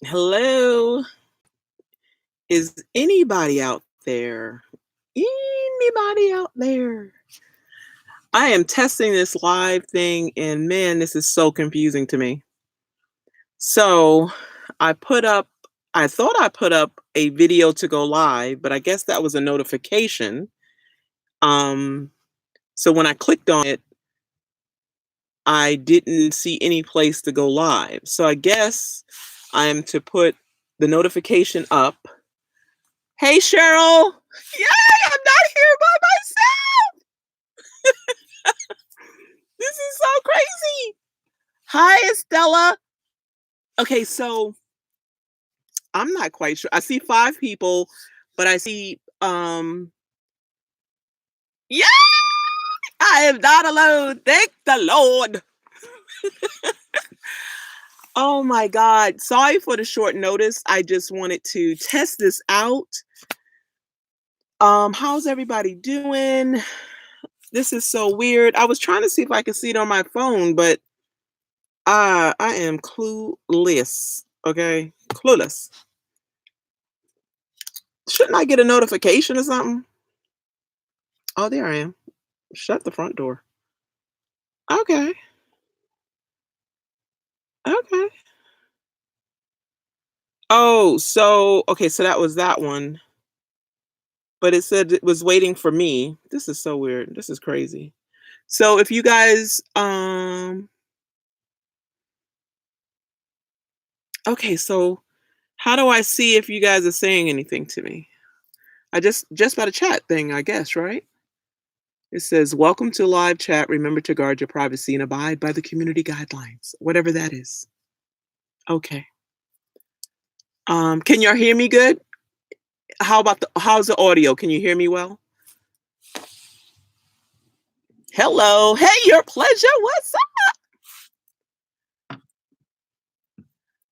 Hello. Is anybody out there? Anybody out there? I am testing this live thing and man, this is so confusing to me. So I put up, I thought I put up a video to go live, but I guess that was a notification. Um, so when I clicked on it, I didn't see any place to go live. So I guess I am to put the notification up. Hey Cheryl! Yay! I'm not here by myself! This is so crazy. Hi, Estella. Okay, so I'm not quite sure. I see 5 people, but I see yeah, I am not alone. Thank the Lord. Oh my God. Sorry for the short notice. I just wanted to test this out. How's everybody doing? This is so weird. I was trying to see if I could see it on my phone, but I am clueless. Okay, clueless. Shouldn't I get a notification or something? Oh, there I am. Shut the front door. Okay. Okay. Oh, so okay, so that was that one. But it said it was waiting for me. This is so weird. This is crazy. So if you guys okay, so how do I see if you guys are saying anything to me? I just by the chat thing, I guess, right? It says, "Welcome to live chat. Remember to guard your privacy and abide by the community guidelines." Whatever that is. Okay. Can y'all hear me good? How's the audio? Can you hear me well? Hello. Hey, your pleasure. What's up?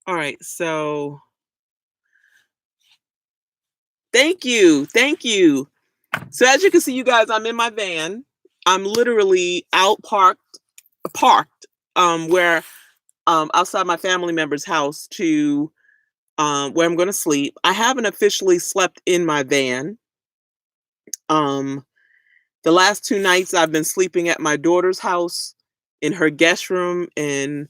All right. So thank you. Thank you. So as you can see, you guys, I'm in my van. I'm literally out parked, where outside my family member's house to where I'm gonna sleep. I haven't officially slept in my van. Um, the last 2 nights I've been sleeping at my daughter's house in her guest room, and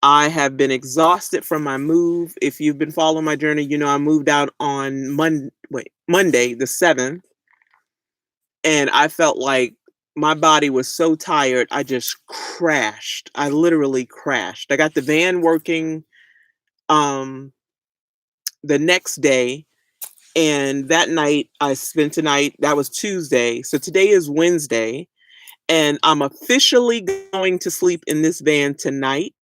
I have been exhausted from my move. If you've been following my journey, you know I moved out on Monday, the 7th, and I felt like my body was so tired, I just crashed. I literally crashed. I got the van working um the next day, and that night I spent tonight, that was Tuesday. So today is Wednesday, and I'm officially going to sleep in this van tonight.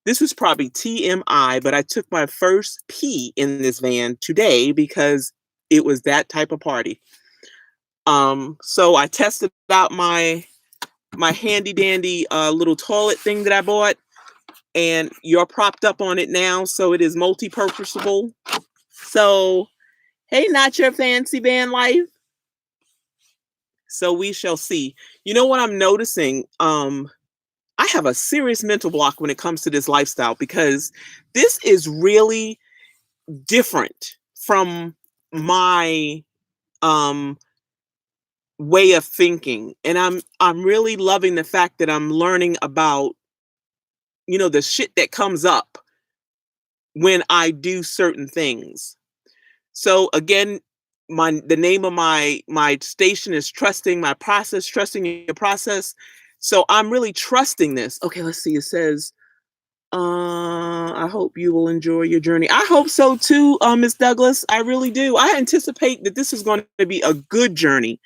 This was probably TMI, but I took my first pee in this van today because it was that type of party. So I tested out my handy dandy little toilet thing that I bought, and you're propped up on it now, so it is multi-purposable. So, hey, not your fancy van life. So we shall see. You know what I'm noticing? I have a serious mental block when it comes to this lifestyle because this is really different from my um way of thinking, and I'm really loving the fact that I'm learning about, you know, the shit that comes up when I do certain things. So again, the name of my station is trusting your process. So I'm really trusting this. Okay, let's see. It says, I hope you will enjoy your journey. I hope so too, Miss Douglas. I really do. I anticipate that this is going to be a good journey.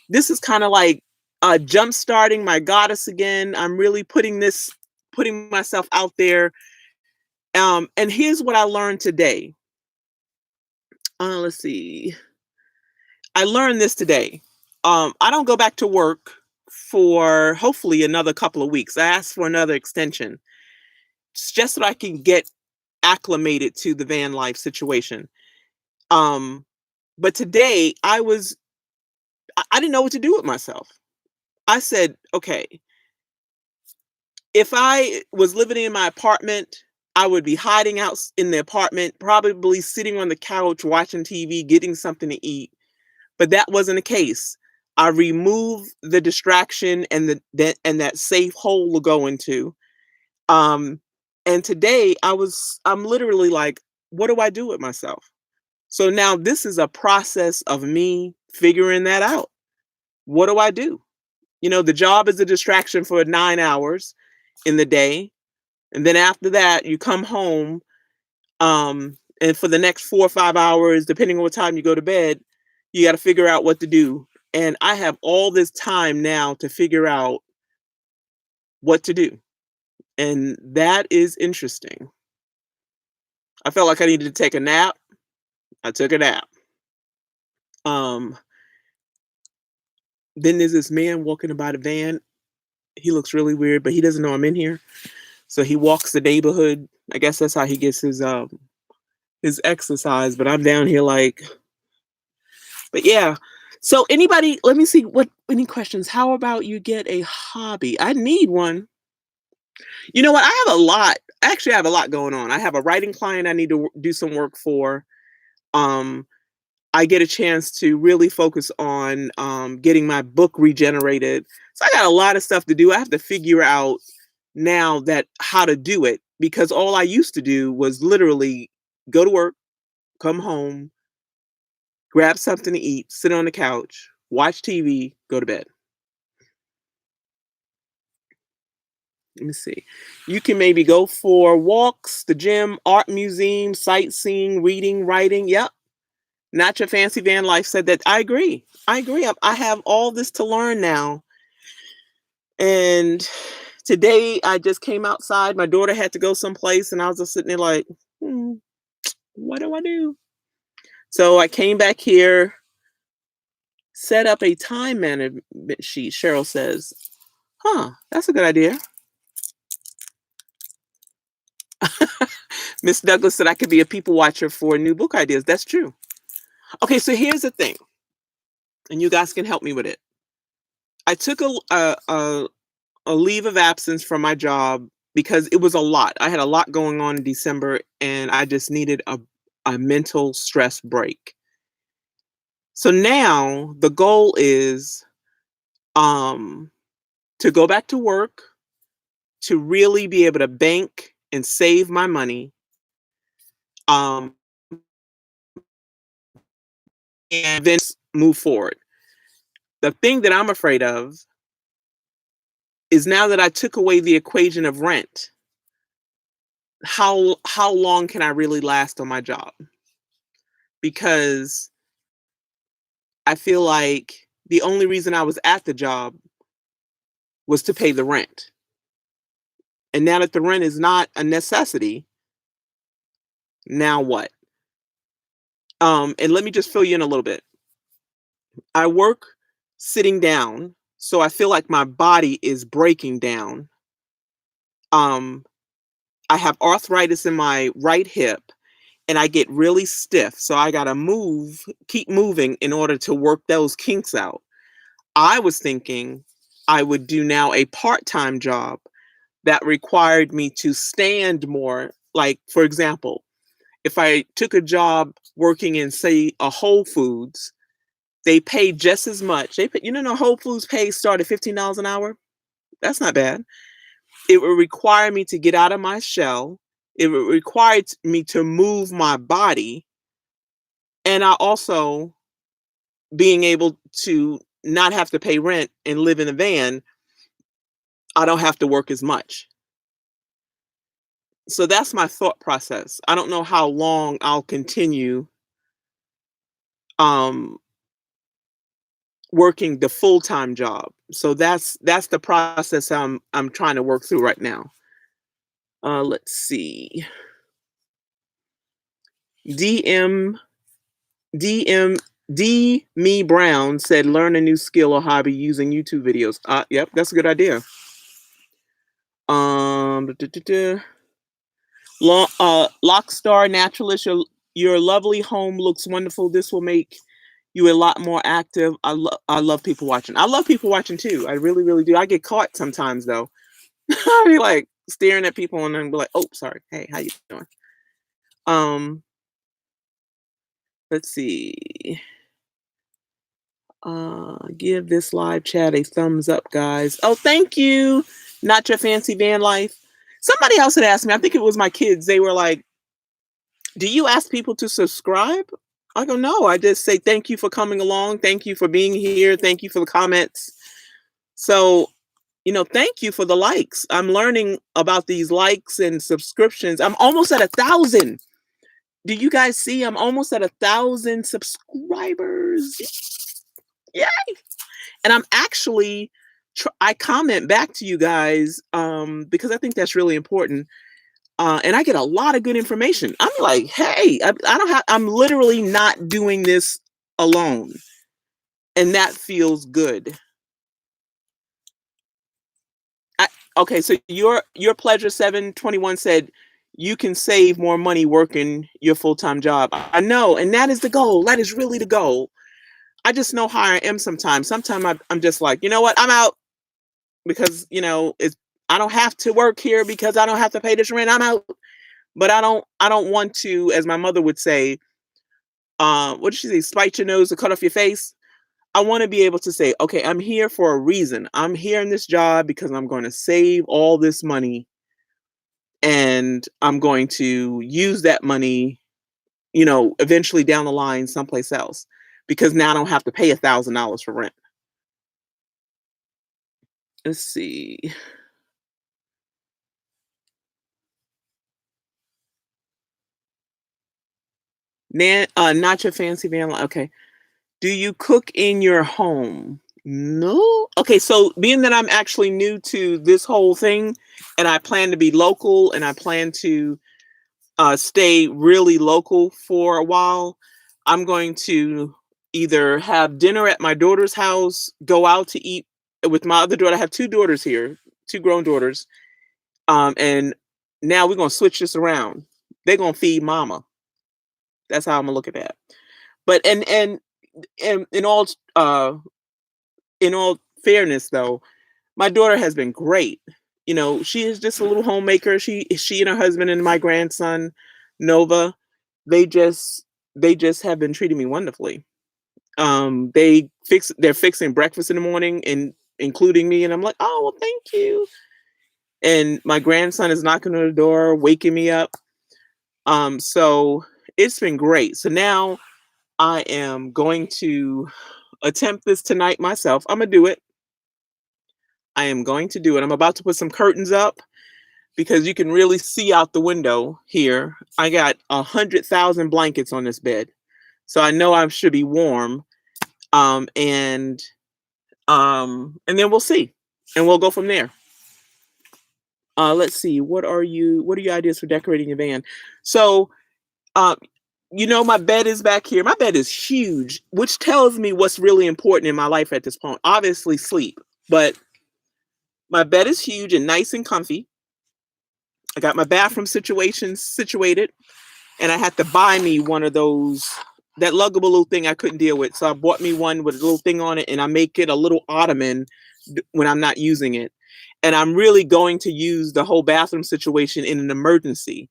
This is kind of like jump starting my goddess again. I'm really putting myself out there. And here's what I learned today. Let's see. I learned this today. I don't go back to work for hopefully another couple of weeks. I asked for another extension. It's just so I can get acclimated to the van life situation. Um, but today I didn't know what to do with myself. I said, okay, if I was living in my apartment, I would be hiding out in the apartment, probably sitting on the couch watching TV, getting something to eat. But that wasn't the case. I removed the distraction and that safe hole to go into. Um, and today I'm literally like, what do I do with myself? So now this is a process of me figuring that out. What do I do? The job is a distraction for 9 hours in the day. And then after that, you come home, and for the next 4 or 5 hours, depending on what time you go to bed, you got to figure out what to do. And I have all this time now to figure out what to do. And that is interesting. I felt like I needed to take a nap. I took a nap. Um, then there's this man walking by the van. He looks really weird, but he doesn't know I'm in here. So he walks the neighborhood. I guess that's how he gets his exercise. But I'm down here like, but yeah. So anybody, let me see what any questions. How about you get a hobby? I need one. You know what? I have a lot. Actually, I have a lot going on. I have a writing client I need to do some work for. Um, I get a chance to really focus on getting my book regenerated. So I got a lot of stuff to do. I have to figure out now that how to do it, because all I used to do was literally go to work, come home, grab something to eat, sit on the couch, watch TV, go to bed. Let me see. You can maybe go for walks, the gym, art museum, sightseeing, reading, writing. Yep. Not your fancy van life said that. I agree. I agree. I have all this to learn now. And today I just came outside. My daughter had to go someplace, and I was just sitting there like, what do I do? So I came back here, set up a time management sheet. Cheryl says, that's a good idea. Miss Douglas said I could be a people watcher for new book ideas. That's true. Okay, so here's the thing, and you guys can help me with it. I took a leave of absence from my job because it was a lot. I had a lot going on in December, and I just needed a mental stress break. So now the goal is to go back to work, to really be able to bank and save my money, um, and then move forward. The thing that I'm afraid of is now that I took away the equation of rent, how long can I really last on my job? Because I feel like the only reason I was at the job was to pay the rent. And now that the rent is not a necessity, now what? And let me just fill you in a little bit. I work sitting down, so I feel like my body is breaking down. Um, I have arthritis in my right hip, and I get really stiff. So I gotta keep moving in order to work those kinks out. I was thinking I would do now a part-time job that required me to stand more. Like, for example, if I took a job working in, say, a Whole Foods, they pay just as much. Whole Foods pay start at $15 an hour. That's not bad. It would require me to get out of my shell. It would require me to move my body. And I also being able to not have to pay rent and live in a van, I don't have to work as much. So that's my thought process. I don't know how long I'll continue um working the full-time job. So that's the process I'm trying to work through right now. Let's see. DM DM D Me Brown said learn a new skill or hobby using YouTube videos. Yep, that's a good idea. duh, duh, duh. Lockstar Naturalist, your lovely home looks wonderful. This will make you a lot more active. I love people watching. I love people watching too. I really, really do. I get caught sometimes though. I be like, staring at people and then be like, "Oh, sorry. Hey, how you doing?" Um, let's see. Give this live chat a thumbs up, guys. Oh, thank you. Not your fancy van life. Somebody else had asked me, I think it was my kids. They were like, "Do you ask people to subscribe?" I go, "No, I just say thank you for coming along. Thank you for being here. Thank you for the comments." So, thank you for the likes. I'm learning about these likes and subscriptions. I'm almost at 1,000. Do you guys see? I'm almost at 1,000 subscribers. Yeah. And I'm actually, I comment back to you guys because I think that's really important. And I get a lot of good information. I'm like, hey, I don't have, I'm literally not doing this alone. And that feels good. I, okay, so your pleasure 721 said you can save more money working your full-time job. I know, and that is the goal. That is really the goal. I just know how I am sometimes. Sometimes I'm just like, you know what? I'm out because I don't have to work here because I don't have to pay this rent. I'm out. But I don't want to, as my mother would say, what did she say? Spite your nose to cut off your face. I want to be able to say, okay, I'm here for a reason. I'm here in this job because I'm going to save all this money and I'm going to use that money, eventually down the line someplace else because now I don't have to pay $1,000 for rent. Let's see. Not your fancy van. Okay. Do you cook in your home? No. Okay, so being that I'm actually new to this whole thing and I plan to be local and I plan to stay really local for a while, I'm going to either have dinner at my daughter's house, go out to eat with my other daughter. I have two daughters here, two grown daughters. And now we're going to switch this around. They're going to feed mama. That's how I'm going to look at that. But and in all fairness though, my daughter has been great. She is just a little homemaker. She and her husband and my grandson Nova, they just they just have been treating me wonderfully. They're fixing breakfast in the morning and including me, and I'm like, oh well, thank you. And my grandson is knocking on the door, waking me up. So it's been great. So now I am going to attempt this tonight myself. I'm gonna do it. I am going to do it. I'm about to put some curtains up because you can really see out the window here. I got 100,000 blankets on this bed, so I know I should be warm. Um, and and then we'll see, and we'll go from there. Let's see. What are your ideas for decorating your van? So, uh, my bed is back here. My bed is huge, which tells me what's really important in my life at this point. Obviously, sleep, but my bed is huge and nice and comfy. I got my bathroom situation situated, and I had to buy me one of those that luggable little thing I couldn't deal with. So I bought me one with a little thing on it, and I make it a little ottoman when I'm not using it. And I'm really going to use the whole bathroom situation in an emergency.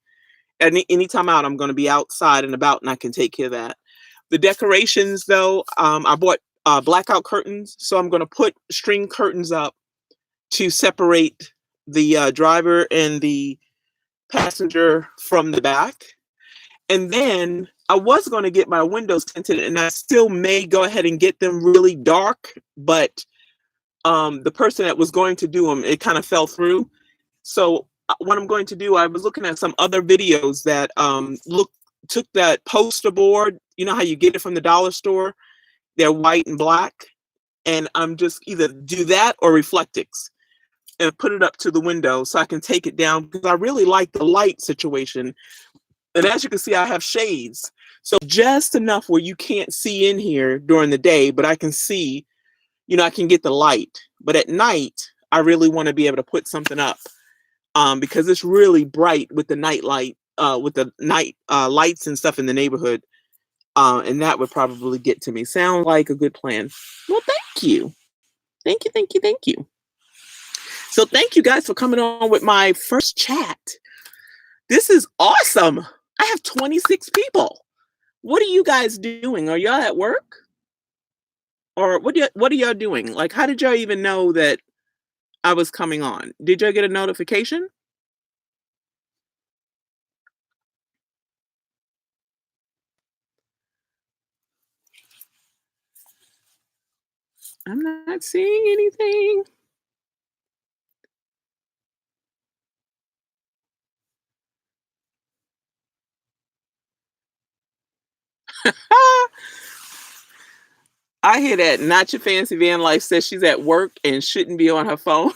Anytime out, I'm going to be outside and about, and I can take care of that. The decorations, though, I bought blackout curtains, so I'm going to put string curtains up to separate the driver and the passenger from the back. And then I was going to get my windows tinted, and I still may go ahead and get them really dark, but the person that was going to do them, it kind of fell through. So what I'm going to do, I was looking at some other videos that took that poster board, you know how you get it from the dollar store, they're white and black, and I'm just either do that or Reflectix and put it up to the window so I can take it down because I really like the light situation. And as you can see, I have shades. So just enough where you can't see in here during the day, but I can see, I can get the light. But at night, I really want to be able to put something up because it's really bright with the night light, with the night lights and stuff in the neighborhood. And that would probably get to me. Sound like a good plan. Well, thank you. Thank you, thank you, thank you. So thank you guys for coming on with my first chat. This is awesome. I have 26 people. What are you guys doing? Are y'all at work? Or what are y'all doing? Like, how did y'all even know that I was coming on? Did y'all get a notification? I'm not seeing anything. Ah, I hear that. Not your fancy van life says she's at work and shouldn't be on her phone.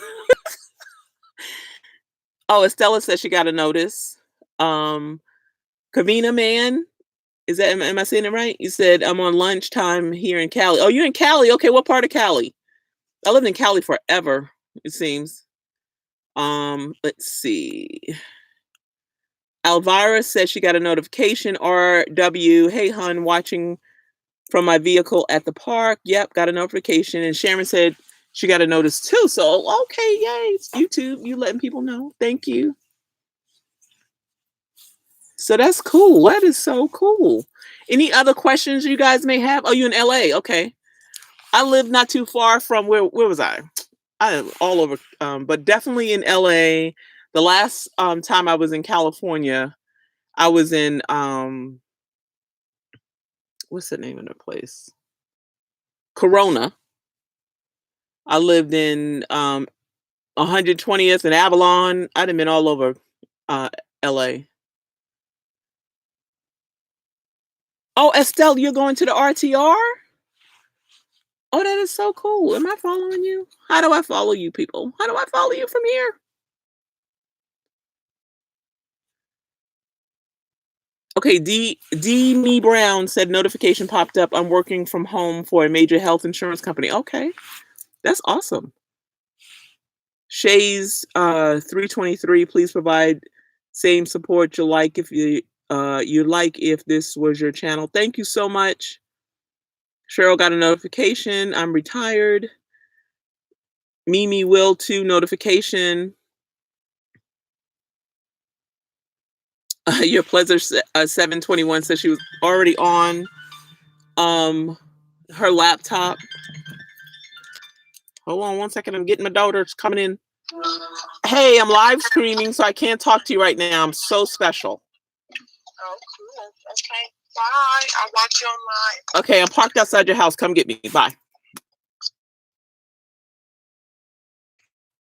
Oh, Estella says she got a notice. Um, Kavina man, is that am I saying it right? You said I'm on lunchtime here in Cali. Oh, you're in Cali. Okay, what part of Cali? I lived in Cali forever, it seems. Let's see. Elvira says she got a notification. RW, hey hun, watching from my vehicle at the park. Yep, got a notification. And Sharon said she got a notice too. So okay, yay, it's YouTube. You letting people know. Thank you. So that's cool. That is so cool. Any other questions you guys may have? Oh, you in LA? Okay. I live not too far from where was I? I am all over, but definitely in LA. The last time I was in California, I was in what's the name of the place? Corona. I lived in 120th and Avalon. I'd have been all over LA. Oh, Estelle, you're going to the RTR? Oh, that is so cool. Am I following you? How do I follow you, people? How do I follow you from here? Okay, D Me Brown said notification popped up. I'm working from home for a major health insurance company. Okay, that's awesome. Shay's 323. Please provide same support you like if this was your channel. Thank you so much. Cheryl got a notification. I'm retired. Mimi will too. Notification. Your pleasure 721 says she was already on um her laptop. Hold on one second. I'm getting my daughter. It's coming in. Hey, I'm live streaming, so I can't talk to you right now. I'm so special. Oh, cool. Okay. Bye. I'll watch you online. Okay, I'm parked outside your house. Come get me. Bye.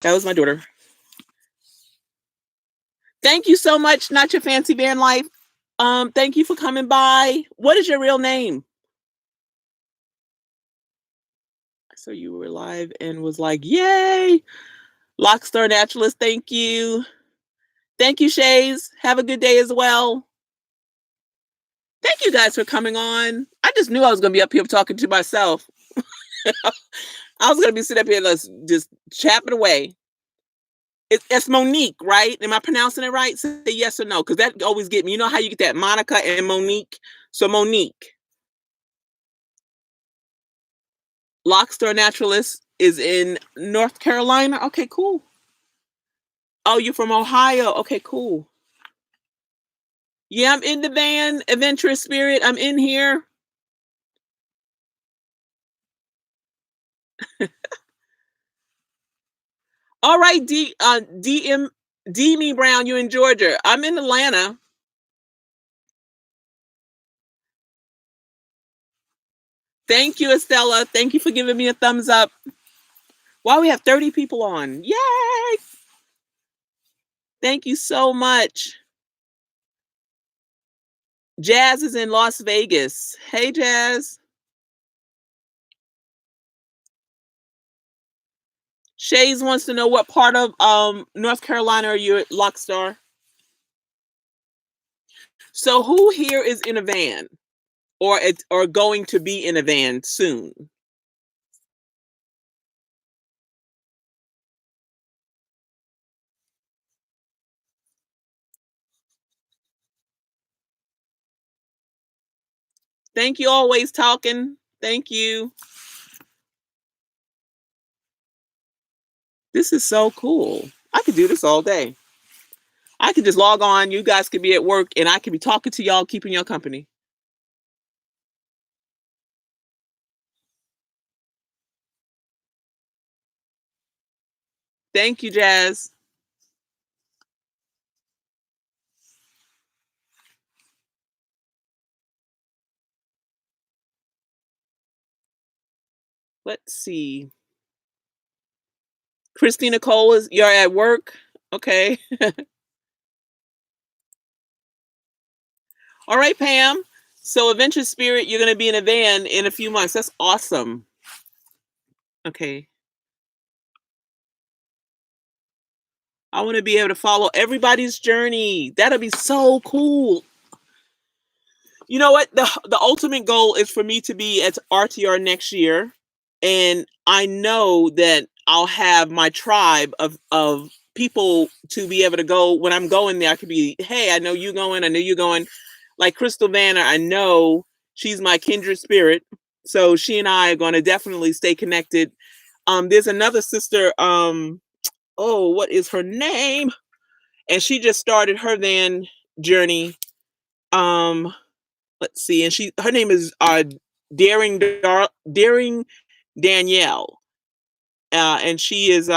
That was my daughter. Thank you so much, Not Your Fancy Van Life. Thank you for coming by. What is your real name? So you were live and was like, yay. Lockstar Naturalist, thank you. Thank you, Shays. Have a good day as well. Thank you guys for coming on. I just knew I was going to be up here talking to myself. I was going to be sitting up here just chapping away. It's Monique, right? Am I pronouncing it right? Say yes or no, because that always get me. You know how you get that Monica and Monique? So Monique. Lockstar Naturalist is in North Carolina. Okay, cool. Oh, you're from Ohio. Okay, cool. Yeah, I'm in the van. Adventurous Spirit. I'm in here. All right, D Me Brown, you in Georgia. I'm in Atlanta. Thank you, Estella. Thank you for giving me a thumbs up. Wow, we have 30 people on. Yay! Thank you so much. Jazz is in Las Vegas. Hey, Jazz. Shays wants to know what part of North Carolina are you at, Lockstar? So who here is in a van or going to be in a van soon? Thank you, always talking. Thank you. This is so cool. I could do this all day. I could just log on. You guys could be at work, and I could be talking to y'all, keeping your company. Thank you, Jazz. Let's see. Christina Cole is you're at work. Okay. All right, Pam. So Adventure Spirit, you're gonna be in a van in a few months. That's awesome. Okay. I want to be able to follow everybody's journey. That'll be so cool. You know what? The ultimate goal is for me to be at RTR next year, and I know that I'll have my tribe of people to be able to go when I'm going there. I could be, hey, I know you going. I know you going. Like Crystal Vanner, I know she's my kindred spirit, so she and I are going to definitely stay connected. There's another sister. Oh, what is her name? And she just started her van journey. Um, let's see, and her name is Daring Danielle, and she is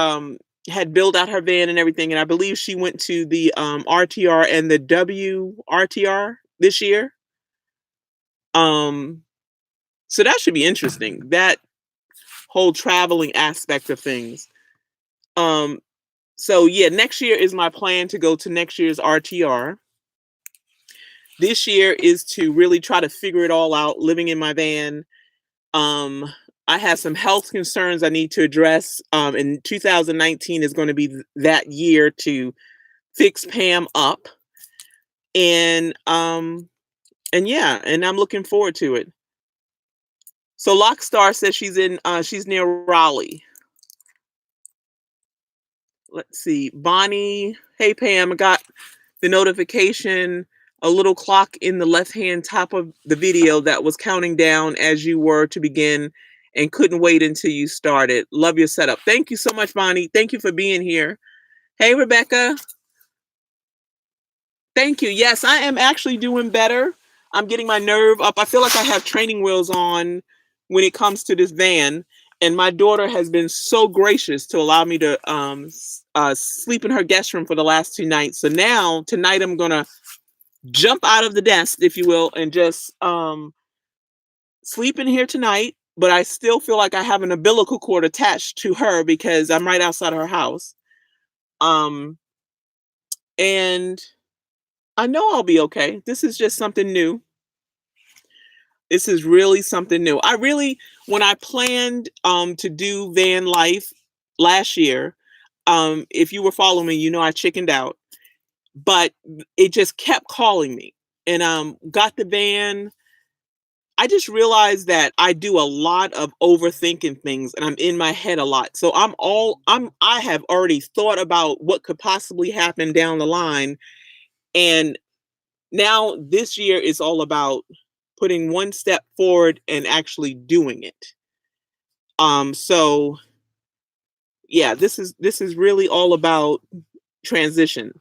had built out her van and everything, and I believe she went to the RTR and the WRTR this year. Um, so that should be interesting. That whole traveling aspect of things. Um, so yeah, next year is my plan to go to next year's RTR. This year is to really try to figure it all out, living in my van. Um, I have some health concerns I need to address. And 2019 is going to be that year to fix Pam up. And yeah, and I'm looking forward to it. So Lockstar says she's near Raleigh. Let's see. Bonnie, hey Pam, I got the notification, a little clock in the left hand top of the video that was counting down as you were to begin and couldn't wait until you started. Love your setup. Thank you so much, Bonnie. Thank you for being here. Hey, Rebecca. Thank you. Yes, I am actually doing better. I'm getting my nerve up. I feel like I have training wheels on when it comes to this van. And my daughter has been so gracious to allow me to sleep in her guest room for the last 2 nights. So now, tonight, I'm going to jump out of the nest, if you will, and just sleep in here tonight. But I still feel like I have an umbilical cord attached to her because I'm right outside her house. Um, and I know I'll be okay. This is just something new. This is really something new. When I planned to do van life last year, if you were following me, you know I chickened out, but it just kept calling me, and got the van. I just realized that I do a lot of overthinking things and I'm in my head a lot. So I have already thought about what could possibly happen down the line. And now this year is all about putting one step forward and actually doing it. So yeah, this is really all about transition.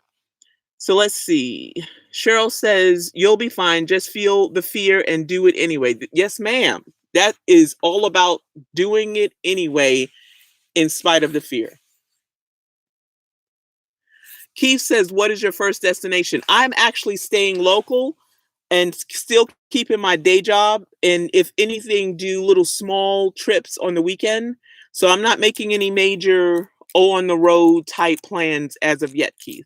So let's see. Cheryl says, you'll be fine. Just feel the fear and do it anyway. Yes, ma'am. That is all about doing it anyway, in spite of the fear. Keith says, what is your first destination? I'm actually staying local and still keeping my day job. And if anything, do little small trips on the weekend. So I'm not making any major on the road type plans as of yet, Keith.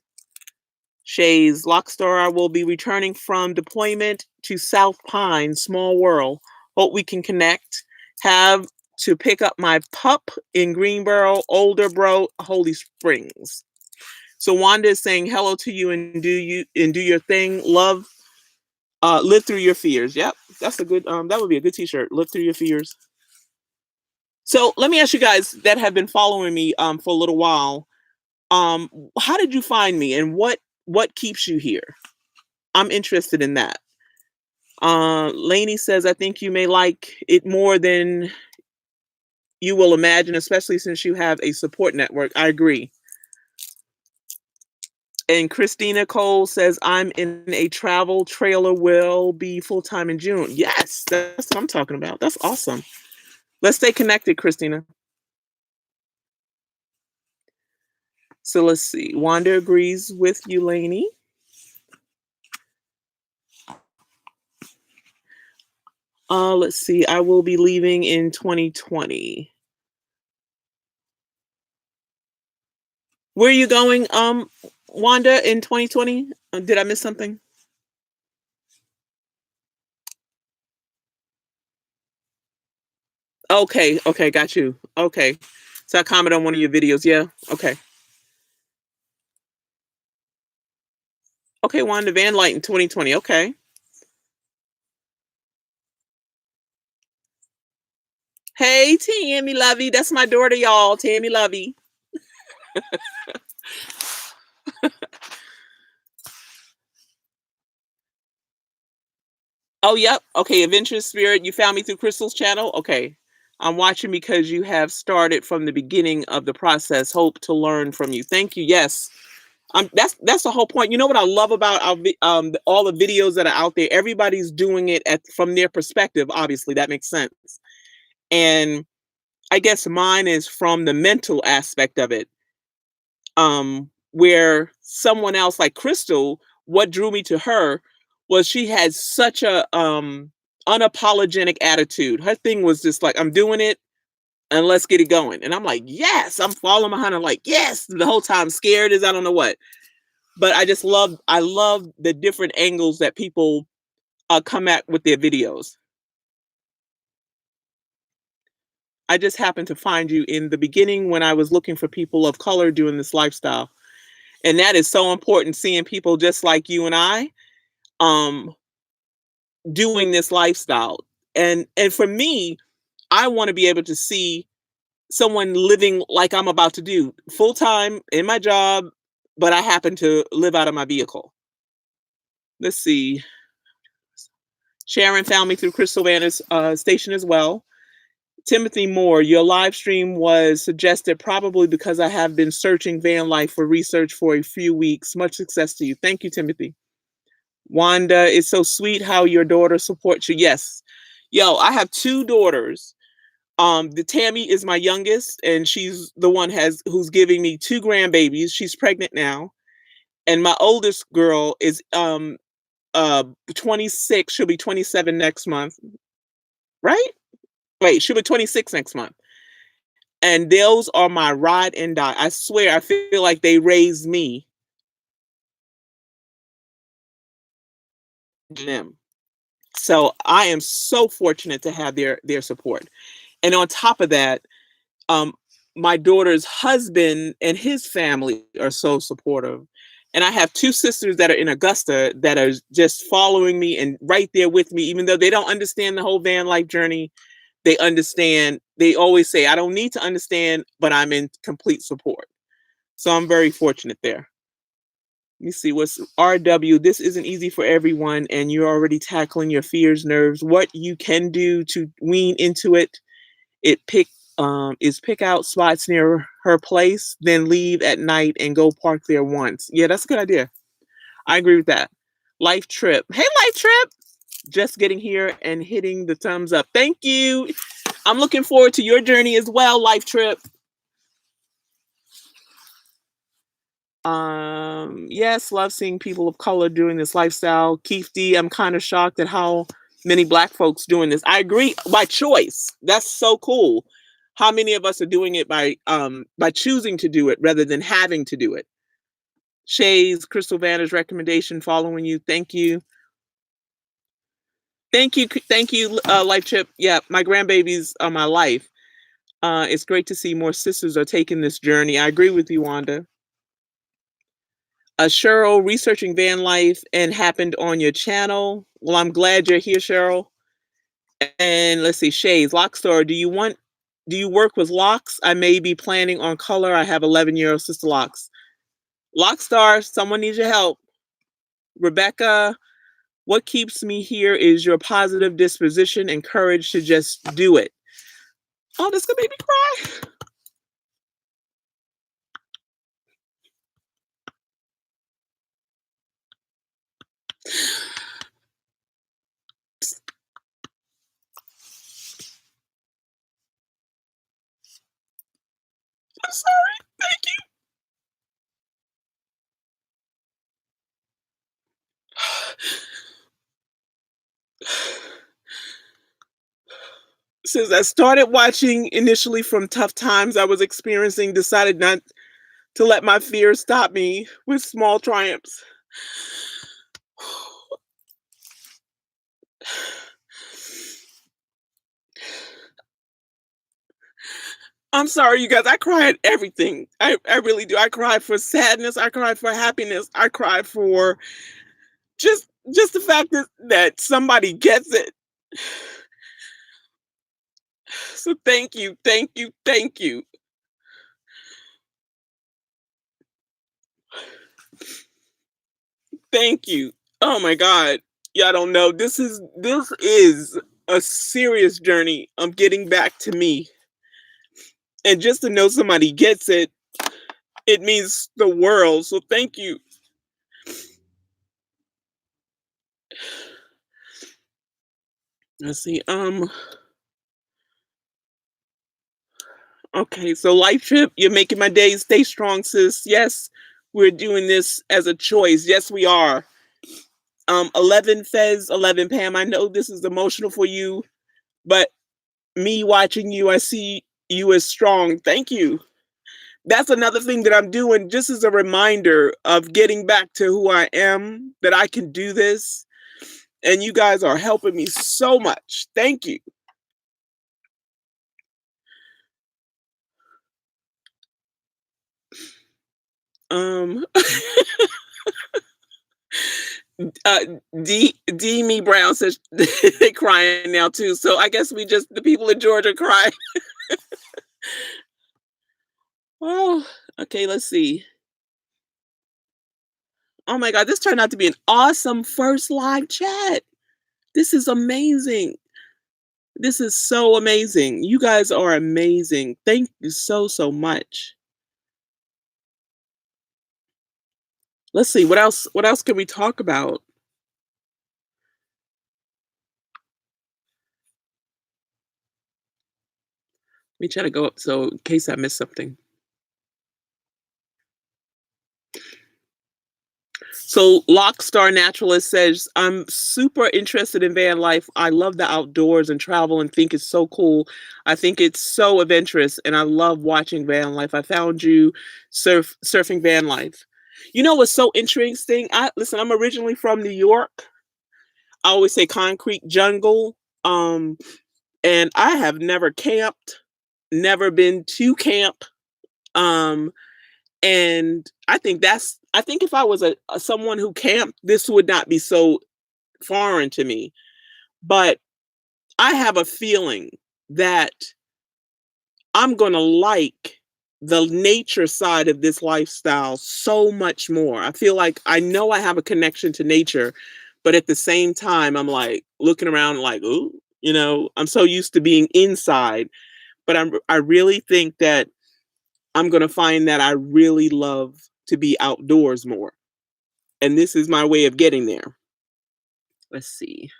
Shays, Lockstar, I will be returning from deployment to South Pine, small world. Hope we can connect. Have to pick up my pup in Greenboro, older bro, Holy Springs. So Wanda is saying hello to you and do your thing. Love, live through your fears. Yep, that's a good. That would be a good T-shirt. Live through your fears. So let me ask you guys that have been following me for a little while. How did you find me, and what keeps you here? I'm interested in that. Lainey says, I think you may like it more than you will imagine, especially since you have a support network. I agree. And Christina Cole says, I'm in a travel trailer, will be full time in June. Yes, that's what I'm talking about. That's awesome. Let's stay connected, Christina. So let's see. Wanda agrees with you, Lainey. Let's see. I will be leaving in 2020. Where are you going, Wanda, in 2020? Did I miss something? Okay, okay, got you. Okay. So I comment on one of your videos. Yeah. Okay. Okay, Wanda Van Light in 2020. Okay. Hey, Tammy Lovey. That's my daughter, y'all. Tammy Lovey. Oh, yep. Okay, Adventurous Spirit. You found me through Crystal's channel. Okay. I'm watching because you have started from the beginning of the process. Hope to learn from you. Thank you. Yes. That's the whole point. You know what I love about all the videos that are out there? Everybody's doing it from their perspective. Obviously, that makes sense. And I guess mine is from the mental aspect of it. Where someone else like Crystal, what drew me to her was she had such a unapologetic attitude. Her thing was just like, I'm doing it and let's get it going. And I'm like, yes, I'm following behind her like, yes, the whole time scared as I don't know what. But I love the different angles that people come at with their videos. I just happened to find you in the beginning when I was looking for people of color doing this lifestyle. And that is so important, seeing people just like you and I um doing this lifestyle. And for me, I want to be able to see someone living like I'm about to do, full time in my job, but I happen to live out of my vehicle. Let's see. Sharon found me through Crystal Vanna's station as well. Timothy Moore, your live stream was suggested probably because I have been searching van life for research for a few weeks. Much success to you. Thank you, Timothy. Wanda, it's so sweet how your daughter supports you. Yes. Yo, I have two daughters. The Tammy is my youngest, and she's the one who's giving me two grandbabies. She's pregnant now. And my oldest girl is 26. She'll be 27 next month. Right? Wait, she'll be 26 next month. And those are my ride and die. I swear, I feel like they raised me. Them. So I am so fortunate to have their support. And on top of that, um, my daughter's husband and his family are so supportive. And I have two sisters that are in Augusta that are just following me and right there with me, even though they don't understand the whole van life journey. They understand. They always say, I don't need to understand, but I'm in complete support. So I'm very fortunate there. Let me see what's RW. This isn't easy for everyone, and you're already tackling your fears, nerves. What you can do to wean into it, pick out spots near her place, then leave at night and go park there once. Yeah, that's a good idea. I agree with that. Life Trip. Hey, Life Trip. Just getting here and hitting the thumbs up. Thank you. I'm looking forward to your journey as well, Life Trip. Yes, love seeing people of color doing this lifestyle. Keith D, I'm kind of shocked at how many black folks doing this. I agree, by choice. That's so cool. How many of us are doing it by choosing to do it rather than having to do it? Shay's Crystal Vanna's recommendation following you. Thank you. Thank you, Life Chip. Yeah, my grandbabies are my life. It's great to see more sisters are taking this journey. I agree with you, Wanda. Cheryl, researching van life and happened on your channel. Well, I'm glad you're here, Cheryl. And let's see, Shades, Lockstar, do you work with locks? I may be planning on color. I have 11-year-old sister locks. Lockstar, someone needs your help. Rebecca, what keeps me here is your positive disposition and courage to just do it. Oh, this gonna make me cry. I'm sorry. Thank you. Since I started watching initially from tough times I was experiencing, decided not to let my fears stop me with small triumphs. I'm sorry, you guys. I cry at everything. I really do. I cry for sadness. I cry for happiness. I cry for just the fact that somebody gets it. So thank you, thank you, thank you, thank you. Oh my God. Yeah, I don't know. This is a serious journey. I'm getting back to me. And just to know somebody gets it, it means the world. So thank you. Let's see. Okay, so life trip, you're making my days. Stay strong, sis. Yes, we're doing this as a choice. Yes, we are. 11 Fez, 11 Pam. I know this is emotional for you, but me watching you, I see you as strong. Thank you. That's another thing that I'm doing, just as a reminder of getting back to who I am, that I can do this. And you guys are helping me so much. Thank you. Um, uh, D Me Brown says they crying now too. So I guess we just the people in Georgia cry. Oh, okay. Let's see. Oh my God, this turned out to be an awesome first live chat. This is amazing. This is so amazing. You guys are amazing. Thank you so much. Let's see what else. What else can we talk about? Let me try to go up so in case I miss something. So Lockstar Naturalist says, I'm super interested in van life. I love the outdoors and travel and think it's so cool. I think it's so adventurous and I love watching van life. I found you surfing van life. You know what's so interesting? I'm originally from New York. I always say concrete jungle. Um, and I have never camped, never been to camp. Um, and I think if I was someone who camped, this would not be so foreign to me. But I have a feeling that I'm going to like the nature side of this lifestyle so much more. I feel like I know I have a connection to nature, but at the same time I'm like looking around like, ooh, I'm so used to being inside, but I really think that I'm going to find that I really love to be outdoors more. And this is my way of getting there. Let's see.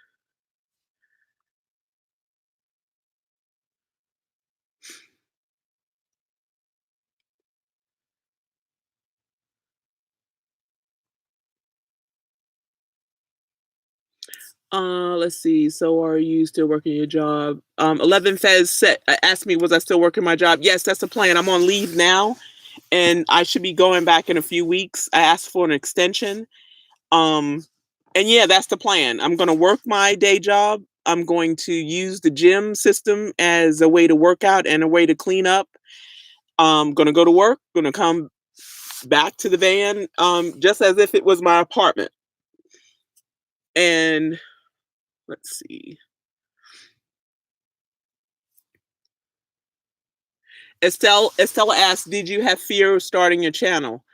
Let's see. So are you still working your job? 11 Fez asked me, was I still working my job? Yes, that's the plan. I'm on leave now and I should be going back in a few weeks. I asked for an extension. Um, and yeah, that's the plan. I'm going to work my day job. I'm going to use the gym system as a way to work out and a way to clean up. I'm going to go to work, going to come back to the van, just as if it was my apartment. And let's see. Estella asked, "Did you have fear of starting your channel?"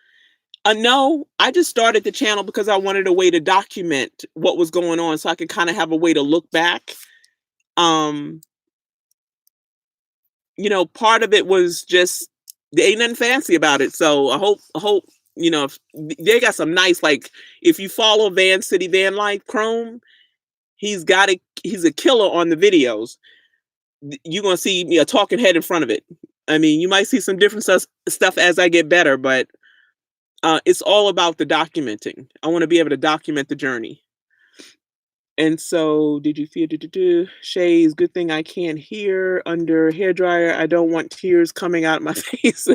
No, I just started the channel because I wanted a way to document what was going on, so I could kind of have a way to look back. Um, part of it was just there ain't nothing fancy about it. So I hope, if they got some nice, like, if you follow Van City Van Life Chrome, he's a killer on the videos. You're gonna see me a talking head in front of it. I mean, you might see some different stuff as I get better, but it's all about the documenting. I want to be able to document the journey. And so, did you feel Shay's good thing I can't hear under hair dryer. I don't want tears coming out of my face.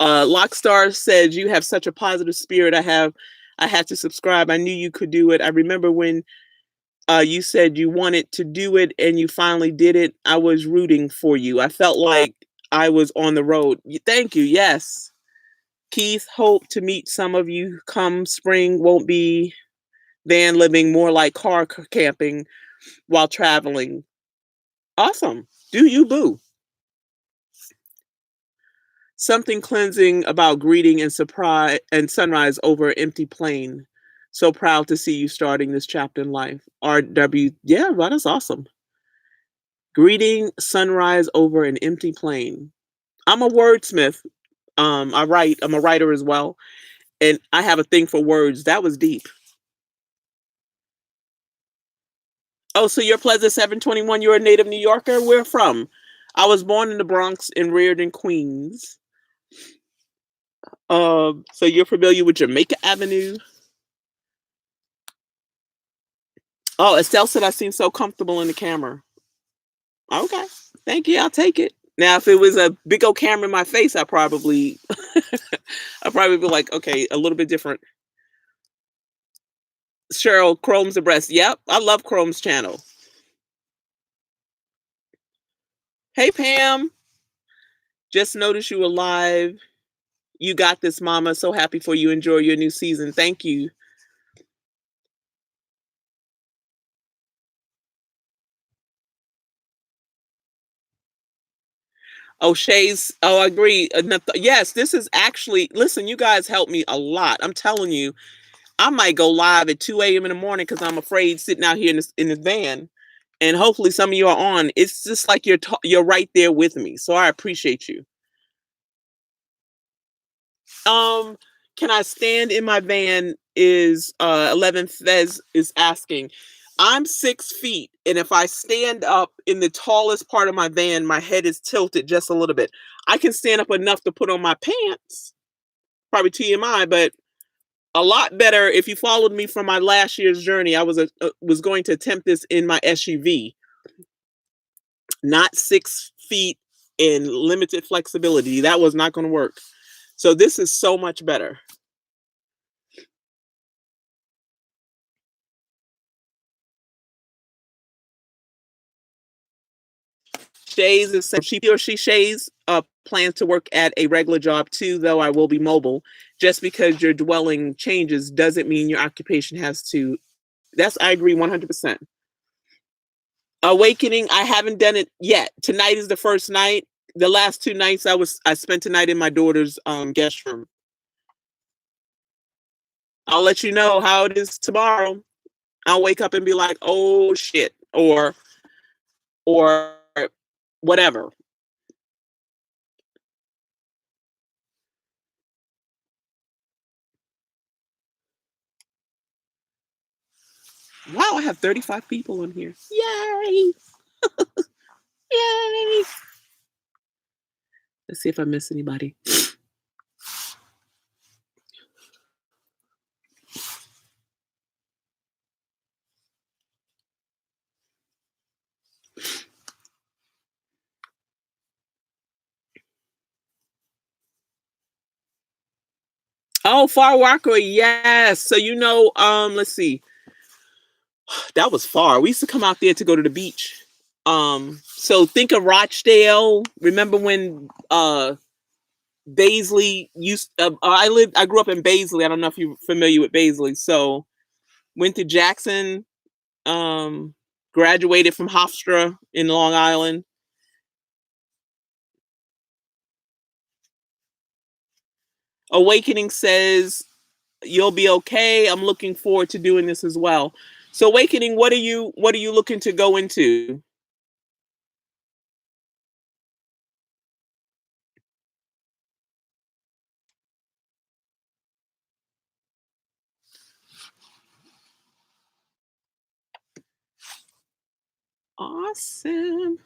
Lockstar says you have such a positive spirit. I had to subscribe. I knew you could do it. I remember when you said you wanted to do it and you finally did it. I was rooting for you. I felt like I was on the road. Thank you. Yes. Keith, hope to meet some of you come spring. Won't be van living, more like car camping while traveling. Awesome. Do you, boo. Something cleansing about greeting and surprise and sunrise over an empty plane. So proud to see you starting this chapter in life. RW, yeah, well, that's awesome. Greeting sunrise over an empty plane. I'm a wordsmith. I write. I'm a writer as well, and I have a thing for words. That was deep. Oh, so you're Pleasant 721. You're a native New Yorker. Where from? I was born in the Bronx and reared in Queens. So you're familiar with Jamaica Avenue? Oh, Estelle said I seem so comfortable in the camera. Okay, thank you. I'll take it. Now, if it was a big old camera in my face, I probably, I'd probably be like, okay, a little bit different. Cheryl, Chrome's abreast. Yep, I love Chrome's channel. Hey, Pam. Just noticed you were live. You got this, Mama. So happy for you. Enjoy your new season. Thank you. Oh, Shay's. Oh, I agree. Yes, this is actually. Listen, you guys helped me a lot. I'm telling you, I might go live at 2 a.m. in the morning because I'm afraid sitting out here in this van. And hopefully, some of you are on. It's just like you're right there with me. So I appreciate you. Um, can I stand in my van? Is 11 Fez is asking. I'm 6 feet, and if I stand up in the tallest part of my van, my head is tilted just a little bit. I can stand up enough to put on my pants, probably TMI, but a lot better. If you followed me from my last year's journey, I was going to attempt this in my SUV, not 6 feet in limited flexibility. That was not going to work. So this is so much better. Shays is saying she or she Shays plans to work at a regular job too, though I will be mobile. Just because your dwelling changes doesn't mean your occupation has to. I agree 100%. Awakening, I haven't done it yet. Tonight is the first night. The last 2 nights I spent tonight in my daughter's guest room. I'll let you know how it is tomorrow. I'll wake up and be like, oh shit, or whatever. Wow, I have 35 people on here. Yay! Yay! Let's see if I miss anybody. Oh, Far Walker, yes. So let's see. That was far. We used to come out there to go to the beach. So think of Rochdale. Remember when Baisley used I grew up in Baisley. I don't know if you're familiar with Baisley. So went to Jackson, graduated from Hofstra in Long Island. Awakening says you'll be okay. I'm looking forward to doing this as well. So Awakening, what are you looking to go into? Awesome.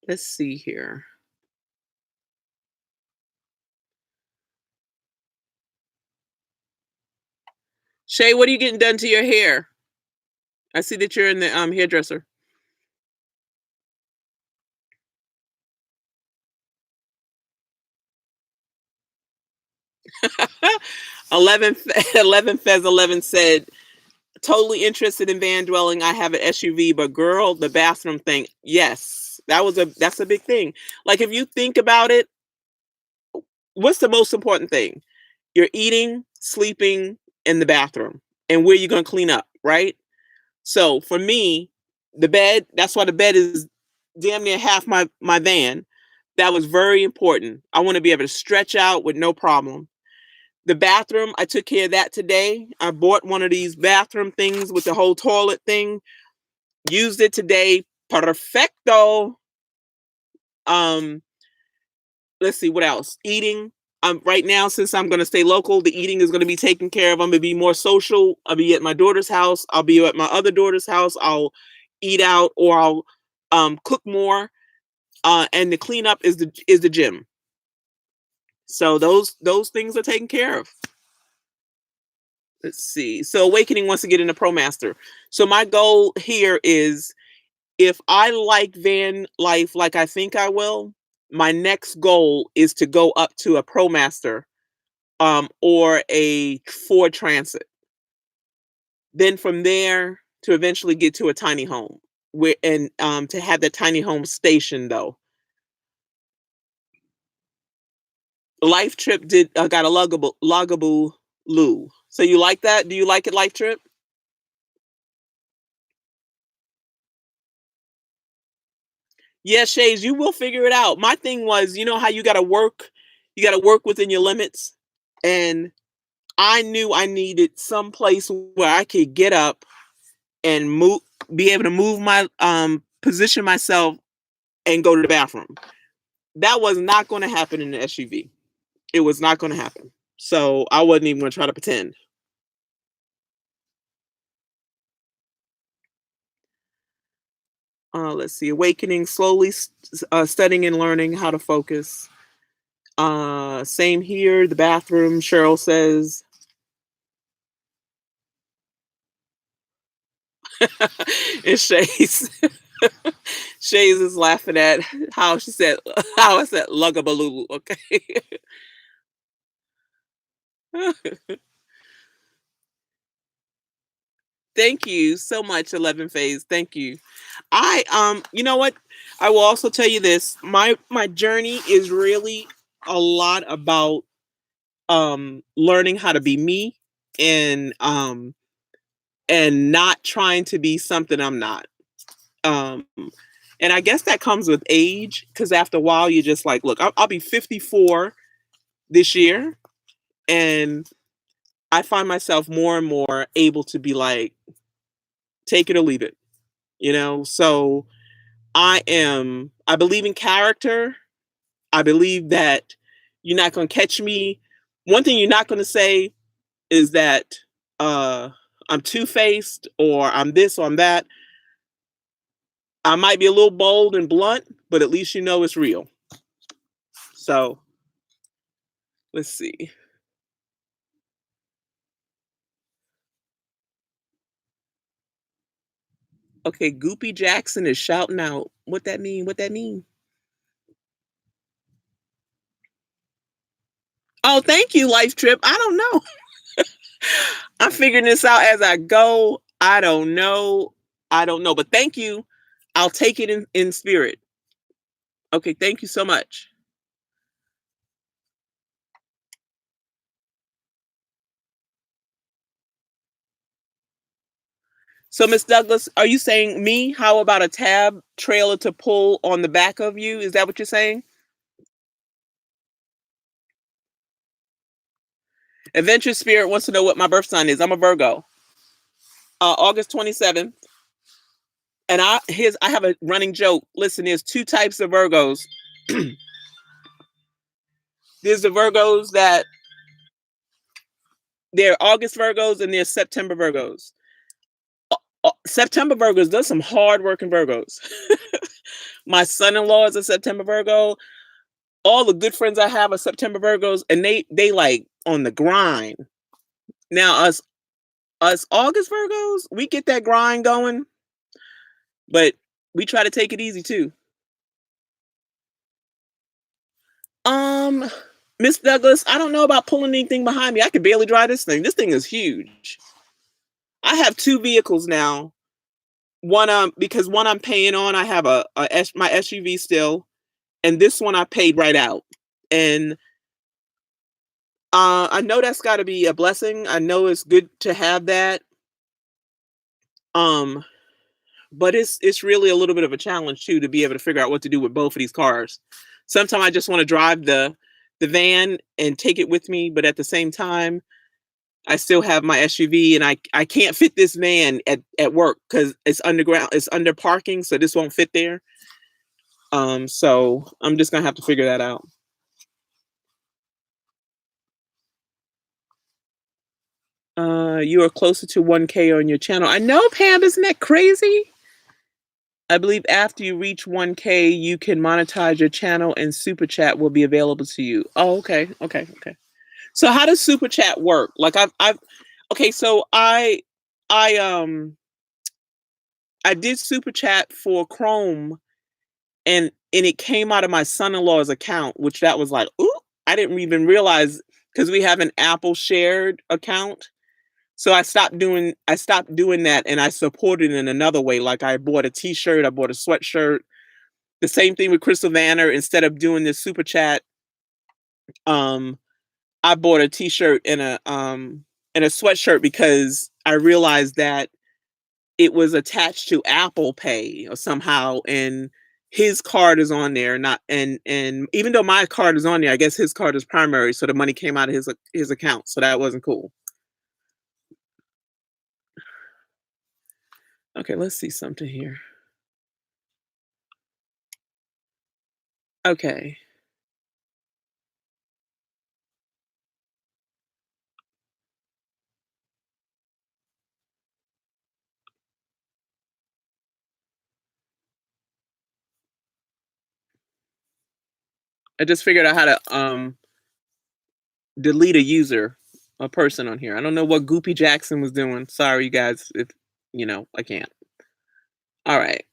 Let's see here. Shay, what are you getting done to your hair? I see that you're in the hairdresser. 11 11 Fez 11 said, totally interested in van dwelling. I have an SUV, but girl, the bathroom thing. Yes, that's a big thing. Like if you think about it, what's the most important thing? You're eating, sleeping, in the bathroom, and where you're gonna clean up, right? So for me, the bed, that's why the bed is damn near half my van. That was very important. I want to be able to stretch out with no problem. The bathroom, I took care of that today. I bought one of these bathroom things with the whole toilet thing. Used it today. Perfecto. Um, let's see what else. Eating. Right now, since I'm going to stay local, the eating is going to be taken care of. I'm going to be more social. I'll be at my daughter's house. I'll be at my other daughter's house. I'll eat out or I'll cook more. And the cleanup is the gym. So those things are taken care of. Let's see. So Awakening wants to get into ProMaster. So my goal here is if I like van life like I think I will, my next goal is to go up to a ProMaster or a Ford Transit. Then from there to eventually get to a tiny home. Where and to have the tiny home station though. Life Trip did got a luggable Lou. So you like that? Do you like it, Life Trip? Yeah, Shays, you will figure it out. My thing was, you know how you gotta work within your limits. And I knew I needed some place where I could get up and move, be able to move my position myself and go to the bathroom. That was not going to happen in the SUV. It was not going to happen. So I wasn't even going to try to pretend. Let's see. Awakening, slowly studying and learning how to focus. Same here. The bathroom, Cheryl says. It's Shays. Shays is laughing at how she said, how I said Lugabaloo. Okay. Thank you so much, 11 Phase. Thank you. You know what? I will also tell you this. My journey is really a lot about learning how to be me and not trying to be something I'm not. Um and I guess that comes with age because after a while you're just like, look, I'll be 54 this year, and I find myself more and more able to be like, take it or leave it, you know? So I believe in character. I believe that you're not going to catch me. One thing you're not going to say is that I'm two-faced or I'm this or I'm that. I might be a little bold and blunt, but at least you know it's real. So let's see. Okay, Goopy Jackson is shouting out. What that mean? What that mean? Oh, thank you, Life Trip. I don't know. I'm figuring this out as I go. I don't know. I don't know. But thank you. I'll take it in spirit. Okay, thank you so much. So, Miss Douglas, are you saying me? How about a tab trailer to pull on the back of you? Is that what you're saying? Adventure Spirit wants to know what my birth sign is. I'm a Virgo. August 27th. And I have a running joke. Listen, there's two types of Virgos. There's the Virgos that There are August Virgos and there's September Virgos. September Virgos, there's some hard working Virgos. My son-in-law is a September Virgo. All the good friends I have are September Virgos, and they like on the grind. Now us August Virgos, we get that grind going, but we try to take it easy too. Um, Miss Douglas, I don't know about pulling anything behind me. I could barely drive this thing. This thing is huge. I have two vehicles now. One because one I'm paying on. I have my SUV still, and this one I paid right out. And I know that's got to be a blessing. I know it's good to have that. Um, but it's really a little bit of a challenge too to be able to figure out what to do with both of these cars. Sometimes I just want to drive the van and take it with me, but at the same time, I still have my SUV, and I can't fit this van at work because it's underground, it's under parking, so this won't fit there. So I'm just gonna have to figure that out. You are closer to 1K on your channel. I know, Pam, isn't that crazy? I believe after you reach 1K, you can monetize your channel and super chat will be available to you. Oh, okay, okay, okay. So how does super chat work? Like I've okay, so I I did super chat for Chrome, and it came out of my son-in-law's account, which that was like, ooh, I didn't even realize because we have an Apple shared account. So I stopped doing that, and I supported in another way. Like I bought a t-shirt, I bought a sweatshirt. The same thing with Crystal Vanner. Instead of doing this super chat, um, I bought a t-shirt and a sweatshirt because I realized that it was attached to Apple Pay or somehow, and his card is on there, not and even though my card is on there, I guess his card is primary, so the money came out of his account, so that wasn't cool. Okay, let's see something here. Okay. I just figured out how to delete a user, a person on here. I don't know what Goopy Jackson was doing. Sorry, you guys, if I can't. All right.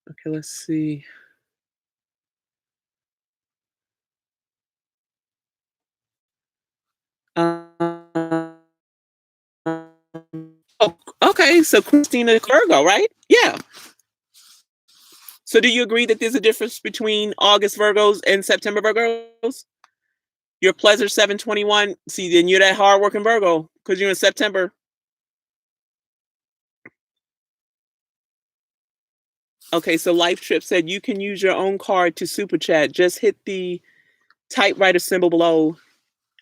Okay, let's see. Um, oh, okay. So Christina Virgo, right? Yeah. So do you agree that there's a difference between August Virgos and September Virgos? Your pleasure 721. See, then you're that hardworking Virgo because you're in September. Okay, so Life Trip said you can use your own card to super chat. Just hit the typewriter symbol below.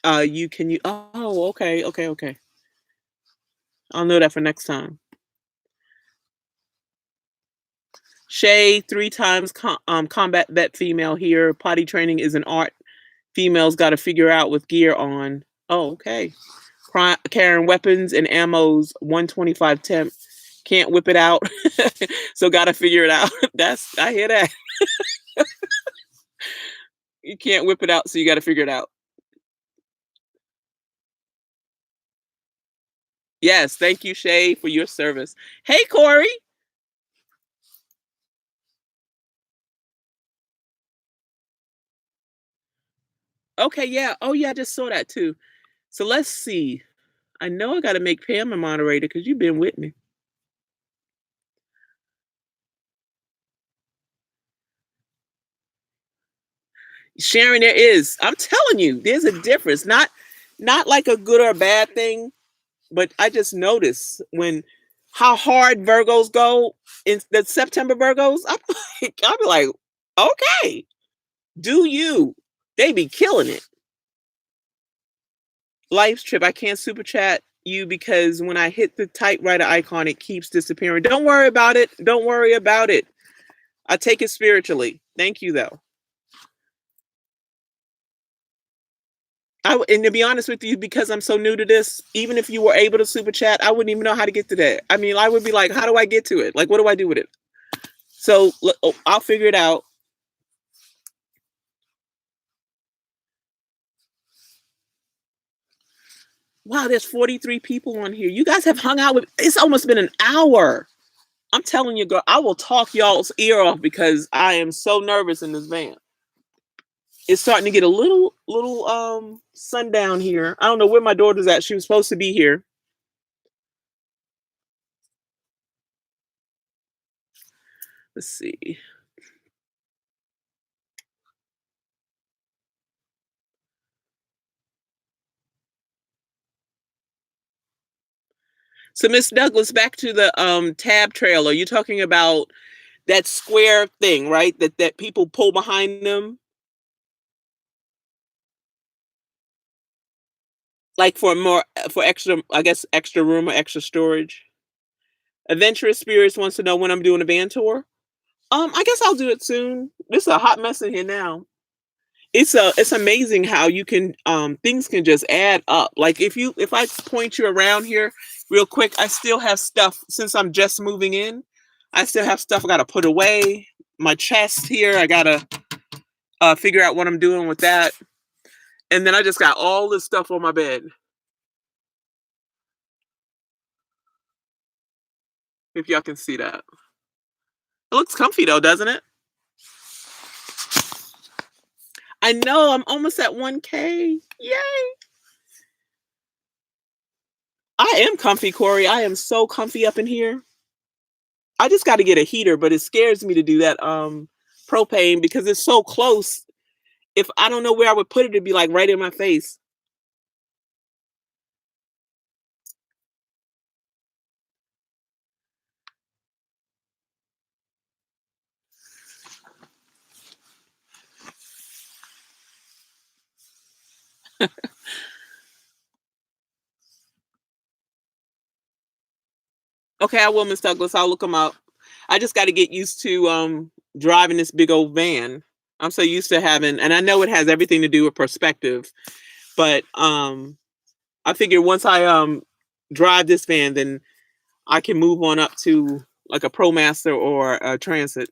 You can use. Oh, okay, okay, okay. I'll know that for next time. Shay, 3 times combat vet female here. Potty training is an art. Females got to figure out with gear on. Oh, okay. Carrying weapons and ammos, 125 temp. Can't whip it out, so got to figure it out. I hear that. You can't whip it out, so you got to figure it out. Yes, thank you, Shay, for your service. Hey, Corey. Okay, yeah. Oh, yeah, I just saw that too. So let's see. I know I got to make Pam a moderator because you've been with me. Sharing, there is. I'm telling you, there's a difference. Not like a good or bad thing, but I just notice when how hard Virgos go in the September Virgos. I'll be like, okay, do you? They be killing it. Life's Trip. I can't super chat you because when I hit the typewriter icon, it keeps disappearing. Don't worry about it. Don't worry about it. I take it spiritually. Thank you, though. And to be honest with you, because I'm so new to this, even if you were able to super chat, I wouldn't even know how to get to that. I mean, I would be like, how do I get to it? Like, what do I do with it? So I'll figure it out. Wow, there's 43 people on here. You guys have hung out with. It's almost been an hour. I'm telling you, girl, I will talk y'all's ear off because I am so nervous in this van. It's starting to get a little sundown here. I don't know where my daughter's at. She was supposed to be here. Let's see. So Miss Douglas, back to the tab trailer. You're talking about that square thing, right? That people pull behind them, like for extra, I guess extra room or extra storage. Adventurous Spirits wants to know when I'm doing a van tour. I guess I'll do it soon. This is a hot mess in here now. It's amazing how you can things can just add up. Like if I point you around here real quick, I still have stuff since I'm just moving in. I still have stuff I gotta put away. My chest here, I gotta figure out what I'm doing with that. And then I just got all this stuff on my bed. If y'all can see that. It looks comfy though, doesn't it? I know I'm almost at 1K. Yay! I am comfy, Corey. I am so comfy up in here. I just got to get a heater, but it scares me to do that propane because it's so close. If I don't know where I would put it, it'd be like right in my face. Okay, I will, Miss Douglas. I'll look them up. I just got to get used to driving this big old van. I'm so used to having, and I know it has everything to do with perspective, but I figure once I drive this van, then I can move on up to like a ProMaster or a Transit.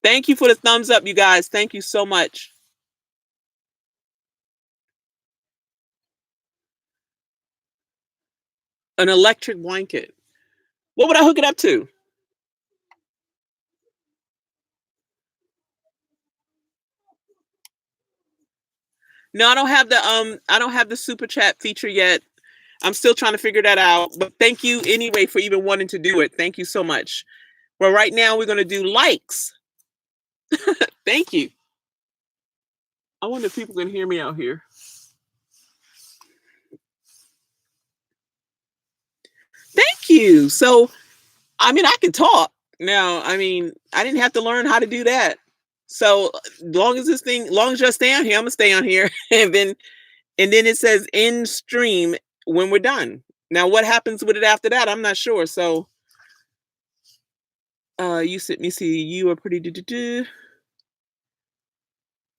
Thank you for the thumbs up, you guys. Thank you so much. An electric blanket. What would I hook it up to? No, I don't have the super chat feature yet. I'm still trying to figure that out. But thank you anyway for even wanting to do it. Thank you so much. Well, right now we're gonna do likes. Thank you. I wonder if people can hear me out here. Thank you. So I mean I can talk. Now, I mean, I didn't have to learn how to do that. So long as you're staying here, I'm gonna stay on here. And then it says end stream when we're done. Now what happens with it after that, I'm not sure. So you said me see you are pretty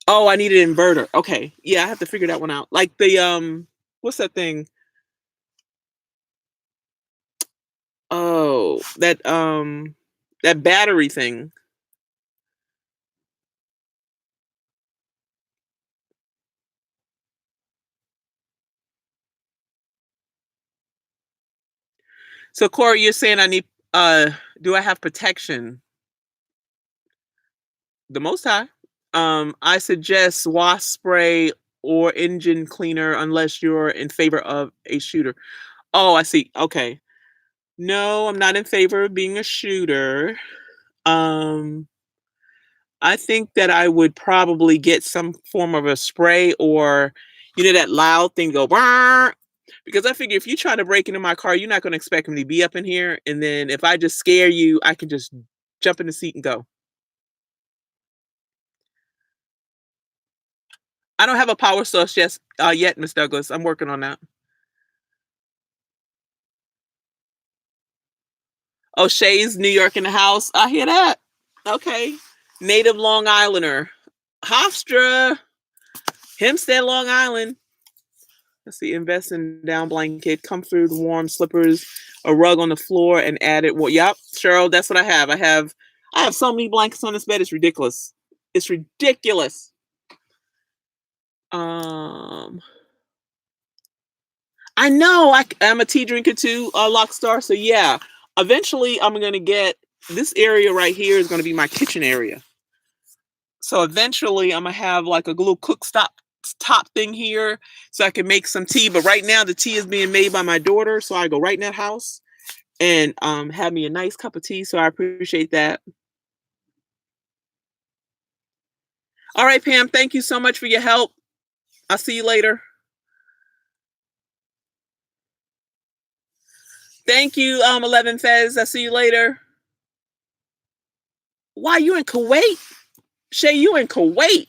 oh, I need an inverter. Okay. Yeah, I have to figure that one out. Like the what's that thing? Oh, that battery thing. So Corey, you're saying I need do I have protection? The most high. I suggest wasp spray or engine cleaner unless you're in favor of a shooter. Oh, I see. Okay. No, I'm not in favor of being a shooter. Um, I think that I would probably get some form of a spray or, that loud thing go, "Wah," because I figure if you try to break into my car, you're not going to expect me to be up in here. And then if I just scare you, I can just jump in the seat and go. I don't have a power source yet, Miss Douglas. I'm working on that. Oh, Shay's New York in the house. I hear that. Okay. Native Long Islander. Hofstra. Hempstead, Long Island. Let's see, invest in down blanket, comfort, warm slippers, a rug on the floor, and added. Well, yep, Cheryl, that's what I have. I have so many blankets on this bed. It's ridiculous. It's ridiculous. Um, I know I'm a tea drinker too, Lockstar. So yeah, eventually I'm gonna get this area right here is gonna be my kitchen area. So eventually I'm gonna have like a little cook stop top thing here so I can make some tea. But right now the tea is being made by my daughter, so I go right in that house and have me a nice cup of tea. So I appreciate that. All right, Pam, thank you so much for your help. I'll see you later. Thank you, 11 Fez. I'll see you later. Why you in Kuwait? Shay, you in Kuwait?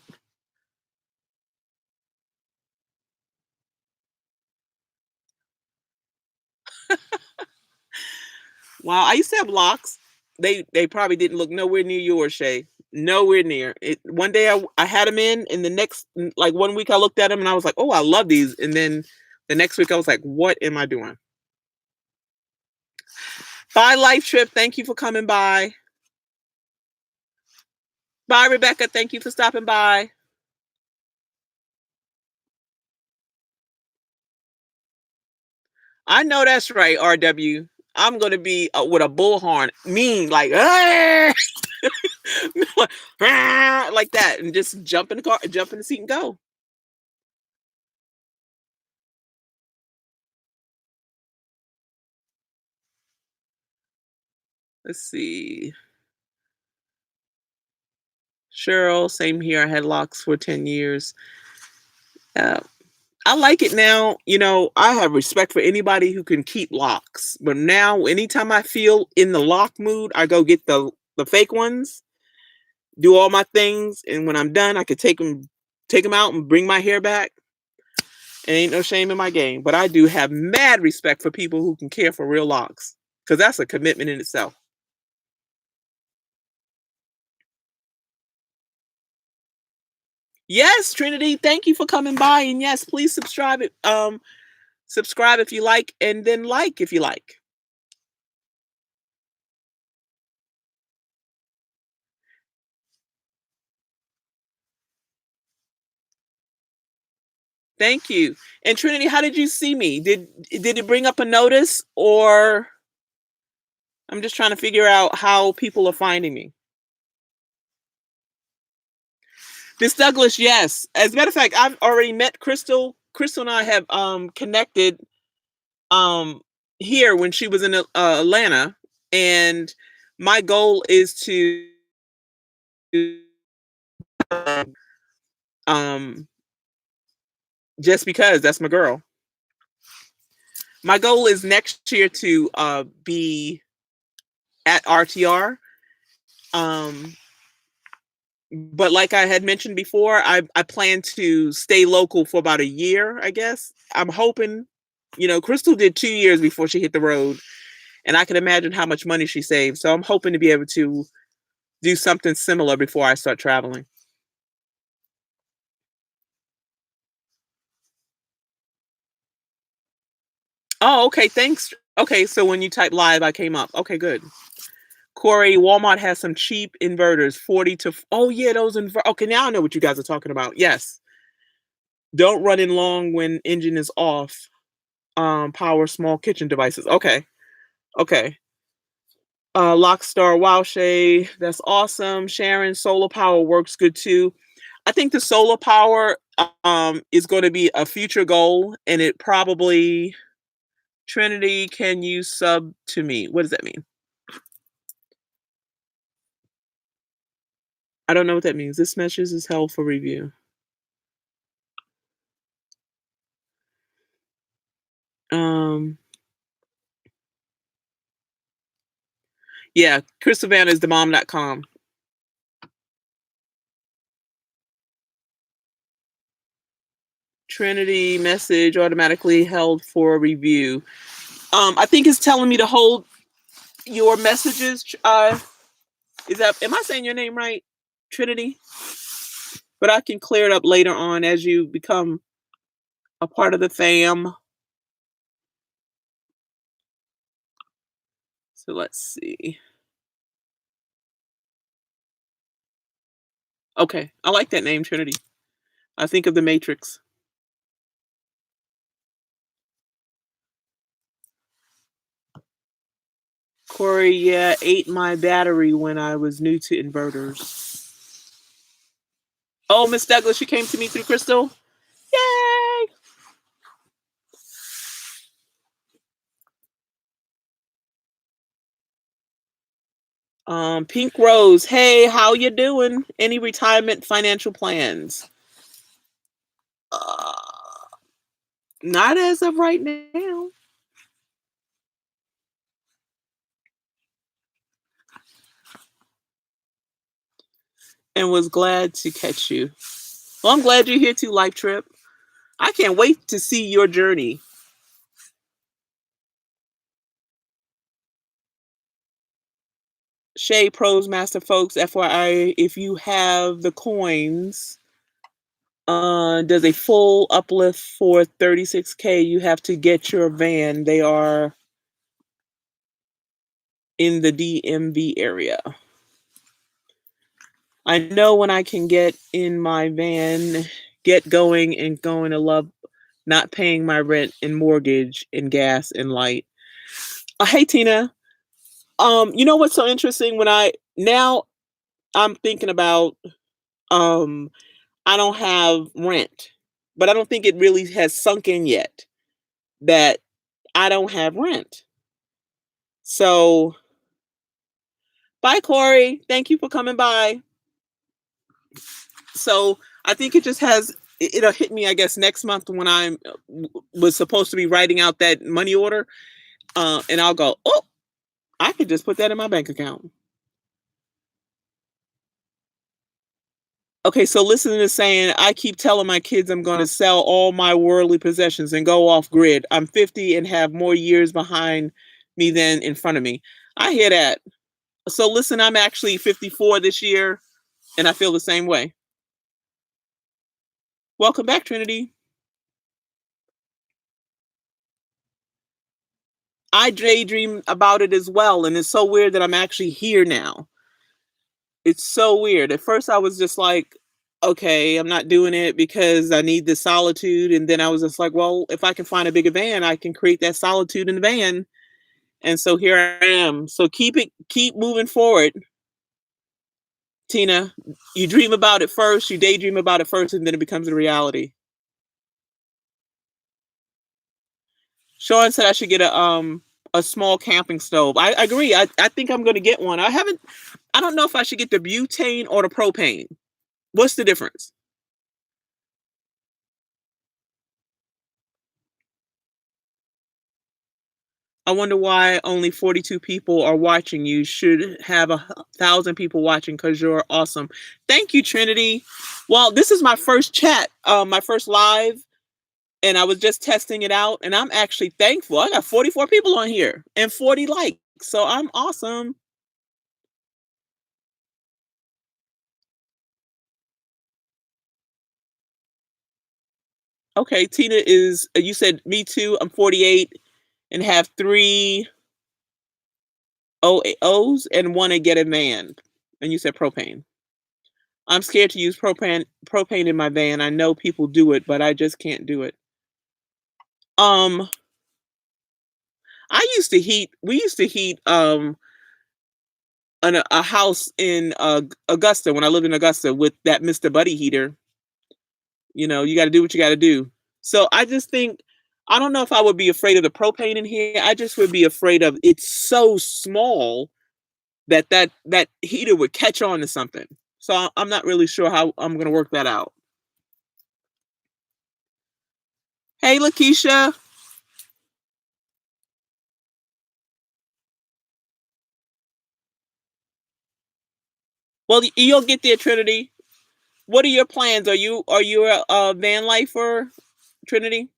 Wow, I used to have locks. They probably didn't look nowhere near yours, Shay. Nowhere near. It one day I had them in, and the next like 1 week I looked at them and I was like, "Oh, I love these." And then the next week I was like, "What am I doing?" Bye, Life Trip. Thank you for coming by. Bye, Rebecca. Thank you for stopping by. I know that's right, RW. I'm gonna be with a bullhorn, mean like, "Ah!" like that, and just jump in the car, jump in the seat, and go. Let's see. Cheryl, same here. I had locks for 10 years. Uh, I like it now. I have respect for anybody who can keep locks. But now, anytime I feel in the lock mood, I go get the fake ones, do all my things, and when I'm done, I could take them out and bring my hair back. And ain't no shame in my game. But I do have mad respect for people who can care for real locks, because that's a commitment in itself. Yes, Trinity, thank you for coming by, and yes, please subscribe. Subscribe if you like, and then like if you like. Thank you. And Trinity, how did you see me? Did it bring up a notice, or I'm just trying to figure out how people are finding me? Miss Douglas, yes. As a matter of fact, I've already met Crystal. Crystal and I have connected um here when she was in Atlanta, and my goal is to um just because that's my girl. My goal is next year to be at RTR. Um, but like I had mentioned before, I plan to stay local for about a year, I guess. I'm hoping, Crystal did 2 years before she hit the road, and I can imagine how much money she saved. So I'm hoping to be able to do something similar before I start traveling. Oh, okay. Thanks. Okay, so when you type live, I came up. Okay, good. Corey, Walmart has some cheap inverters, 40 to. Oh, yeah, those Okay, now I know what you guys are talking about. Yes. Don't run in long when engine is off. Power small kitchen devices. Okay. Okay. Lockstar Wowshay, that's awesome. Sharon, solar power works good too. I think the solar power is going to be a future goal, and it probably. Trinity, can you sub to me? What does that mean? I don't know what that means. This message is held for review. Um, yeah, Chris Savannah is themom.com. Trinity message automatically held for review. I think it's telling me to hold your messages. Am I saying your name right? Trinity? but I can clear it up later on as you become a part of the fam. So let's see. Okay, I like that name, Trinity. I think of the Matrix. Corey, yeah, ate my battery when I was new to inverters. Oh, Miss Douglas, you came to me through Crystal? Yay! Pink Rose, hey, how you doing? Any retirement financial plans? Uh, Not as of right now. And was glad to catch you. Well, I'm glad you're here too, Life Trip. I can't wait to see your journey. Shay Pros Master folks, FYI, if you have the coins, does a full uplift for 36K. You have to get your van. They are in the DMV area. I know when I can get in my van, get going and going to love not paying my rent and mortgage and gas and light. Hey Tina, you know what's so interesting when I'm thinking about um I don't have rent, but I don't think it really has sunk in yet that I don't have rent. So, bye, Corey. Thank you for coming by. So, I think it just it'll hit me, I guess, next month when I was supposed to be writing out that money order. And I'll go, oh, I could just put that in my bank account. Okay, so listening to saying, I keep telling my kids I'm going to sell all my worldly possessions and go off grid. I'm 50 and have more years behind me than in front of me. I hear that. So listen, I'm actually 54 this year, and I feel the same way. Welcome back, Trinity. I daydream about it as well, and it's so weird that I'm actually here now. It's so weird. At first, I was just like, okay, I'm not doing it because I need the solitude. And then I was just like, well, if I can find a bigger van, I can create that solitude in the van. And so here I am. So keep moving forward, Tina. You dream about it first, you daydream about it first, and then it becomes a reality. Sean said I should get a small camping stove. I agree. I think I'm gonna get one. I don't know if I should get the butane or the propane. What's the difference? I wonder why only 42 people are watching. You should have 1,000 people watching because you're awesome. Thank you, Trinity. Well, this is my first chat, my first live, and I was just testing it out, and I'm actually thankful. I got 44 people on here and 40 likes, so I'm awesome. Okay, Tina is, you said me too. I'm 48 and have three O's and want to get a van. And you said propane. I'm scared to use propane in my van. I know people do it, but I just can't do it. Um, we used to heat a house in Augusta when I lived in Augusta with that Mr. Buddy heater. You know, you got to do what you got to do. So I just think I don't know if I would be afraid of the propane in here. I just would be afraid of it's so small that heater would catch on to something. So I'm not really sure how I'm going to work that out. Hey, Lakeisha. Well, you'll get there, Trinity. What are your plans? Are you a van lifer, Trinity?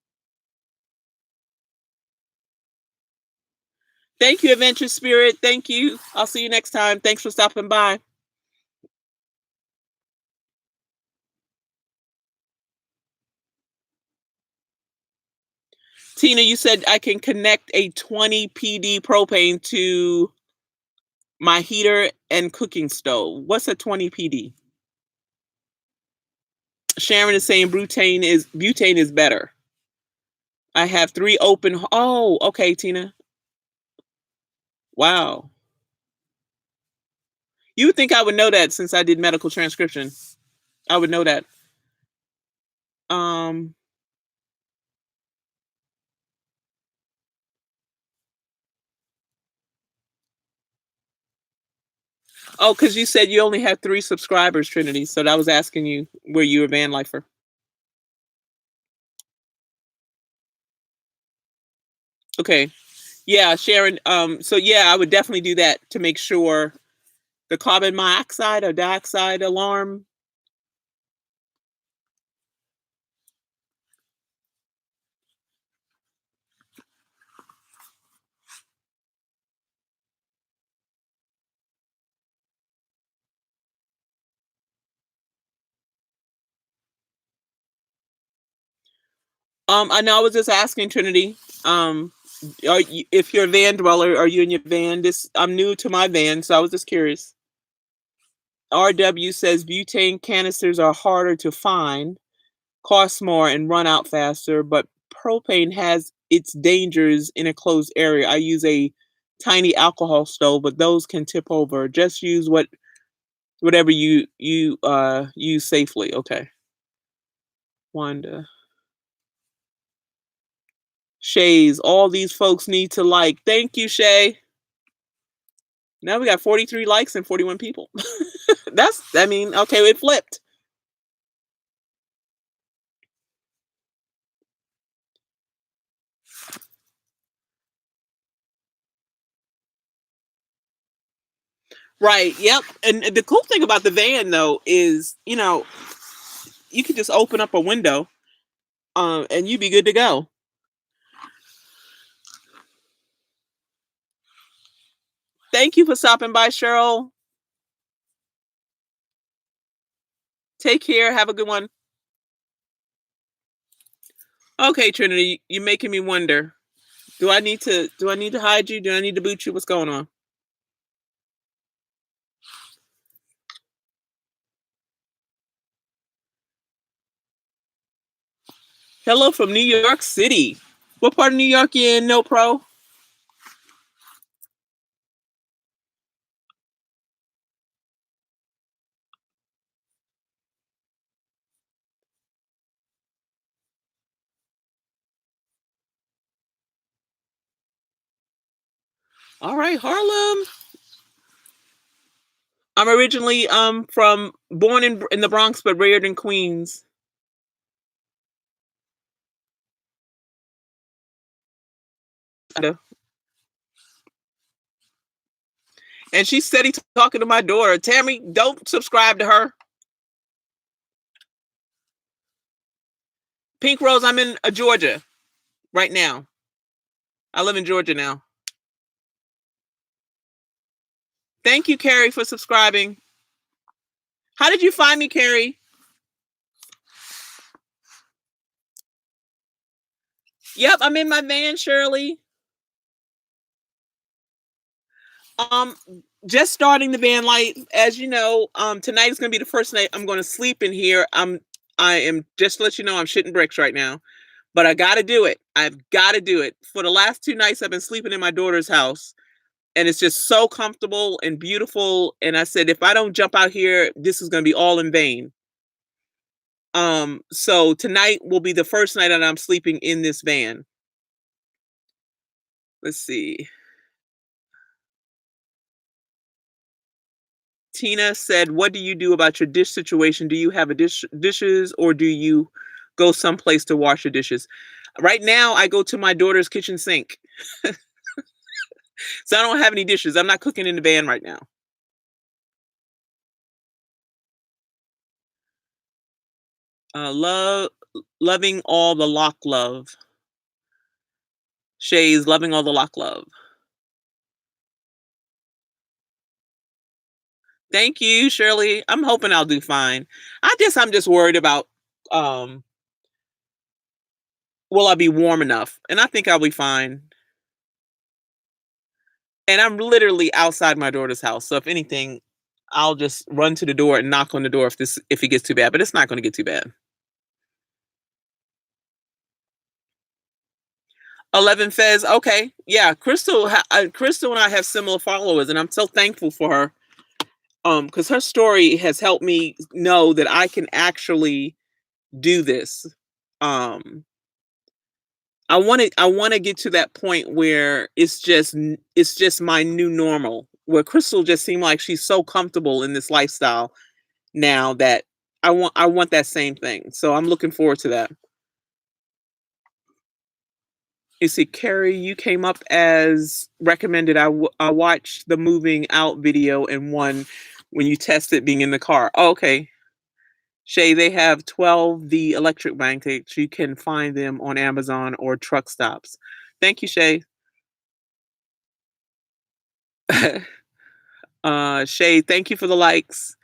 Thank you, Adventure Spirit. Thank you. I'll see you next time. Thanks for stopping by. Tina, you said I can connect a 20 PD propane to my heater and cooking stove. What's a 20 PD? Sharon is saying butane is better. I have 3 open. Oh, okay, Tina. Wow. You would think I would know that since I did medical transcription. I would know that. Um, oh, because you said you only have 3 subscribers, Trinity. So that was asking you were you a van lifer. Okay. Yeah, Sharon. So yeah, I would definitely do that to make sure the carbon monoxide or dioxide alarm. I know I was just asking Trinity. Um, if you're a van dweller, are you in your van? I'm new to my van, so I was just curious. RW says butane canisters are harder to find, cost more, and run out faster, but propane has its dangers in a closed area. I use a tiny alcohol stove, but those can tip over. Just use whatever you use safely. Okay. Wanda. Shay's, all these folks need to like. Thank you, Shay. Now we got 43 likes and 41 people. Okay, it flipped. Right. Yep. And the cool thing about the van though is, you could just open up a window, and you'd be good to go. Thank you for stopping by, Cheryl. Take care. Have a good one. Okay, Trinity, you're making me wonder. Do I need to hide you? Do I need to boot you? What's going on? Hello from New York City. What part of New York you in, No Pro? All right, Harlem. I'm originally from born in the Bronx but reared in Queens. And she's steady talking to my daughter. Tammy, don't subscribe to her. Pink Rose, I'm in Georgia right now. I live in Georgia now. Thank you, Carrie, for subscribing. How did you find me, Carrie? Yep, I'm in my van, Shirley. Um, just starting the van life. As you know, tonight is gonna be the first night I'm gonna sleep in here. I am just to let you know I'm shitting bricks right now. But I gotta do it. I've gotta do it. For the last 2 nights I've been sleeping in my daughter's house. And it's just so comfortable and beautiful. And I said, if I don't jump out here, this is gonna be all in vain. So tonight will be the first night that I'm sleeping in this van. Let's see. Tina said, "What do you do about your dish situation? Do you have a dishes, or do you go someplace to wash your dishes?" Right now, I go to my daughter's kitchen sink, so I don't have any dishes. I'm not cooking in the van right now. Love, loving all the lock love. Shay's loving all the lock love. Thank you, Shirley. I'm hoping I'll do fine. I'm just worried about um will I be warm enough? And I think I'll be fine. And I'm literally outside my daughter's house, so if anything, I'll just run to the door and knock on the door if it gets too bad, but it's not gonna get too bad. 11 Fez, okay. Yeah, Crystal and I have similar followers, and I'm so thankful for her, because her story has helped me know that I can actually do this. Um, I wanna get to that point where it's just my new normal, where Crystal just seemed like she's so comfortable in this lifestyle now that I want that same thing. So I'm looking forward to that. You see, Carrie, you came up as recommended. I watched the moving out video and one when you tested being in the car. Oh, okay. Shay, they have 12 the electric blankets. You can find them on Amazon or truck stops. Thank you, Shay. Shay, thank you for the likes.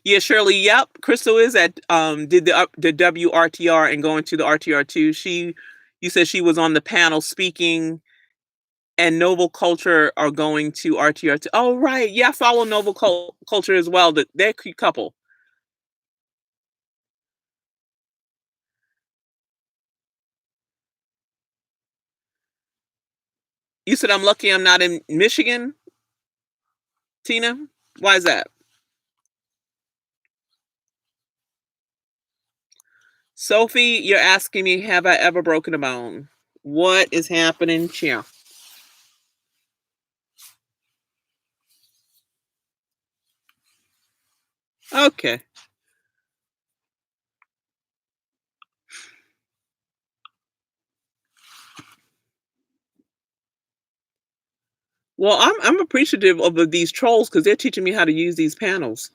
Yeah, Shirley. Yep, Crystal is at did the WRTR and going to the RTR too. You said she was on the panel speaking, and Noble Culture are going to RTR too. Oh, right. Yeah, I follow Noble Culture as well. They're a cute couple. You said I'm lucky I'm not in Michigan, Tina. Why is that? Sophie, you're asking me, have I ever broken a bone? What is happening here? Okay. Well, I'm appreciative of these trolls because they're teaching me how to use these panels.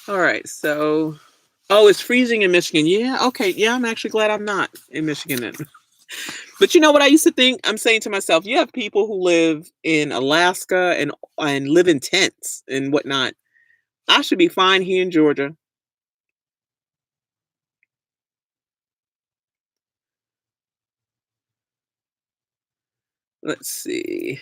All right, so oh, it's freezing in Michigan. Yeah, okay. Yeah, I'm actually glad I'm not in Michigan then. But you know what I used to think? I'm saying to myself, you have people who live in Alaska and live in tents and whatnot. I should be fine here in Georgia. Let's see.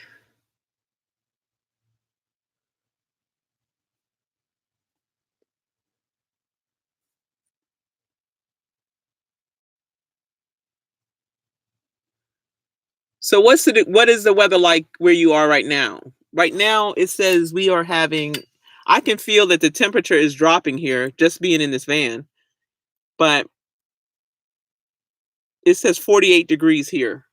So what is the weather like where you are right now? Right now it says we are having I can feel that the temperature is dropping here just being in this van, but it says 48 degrees here.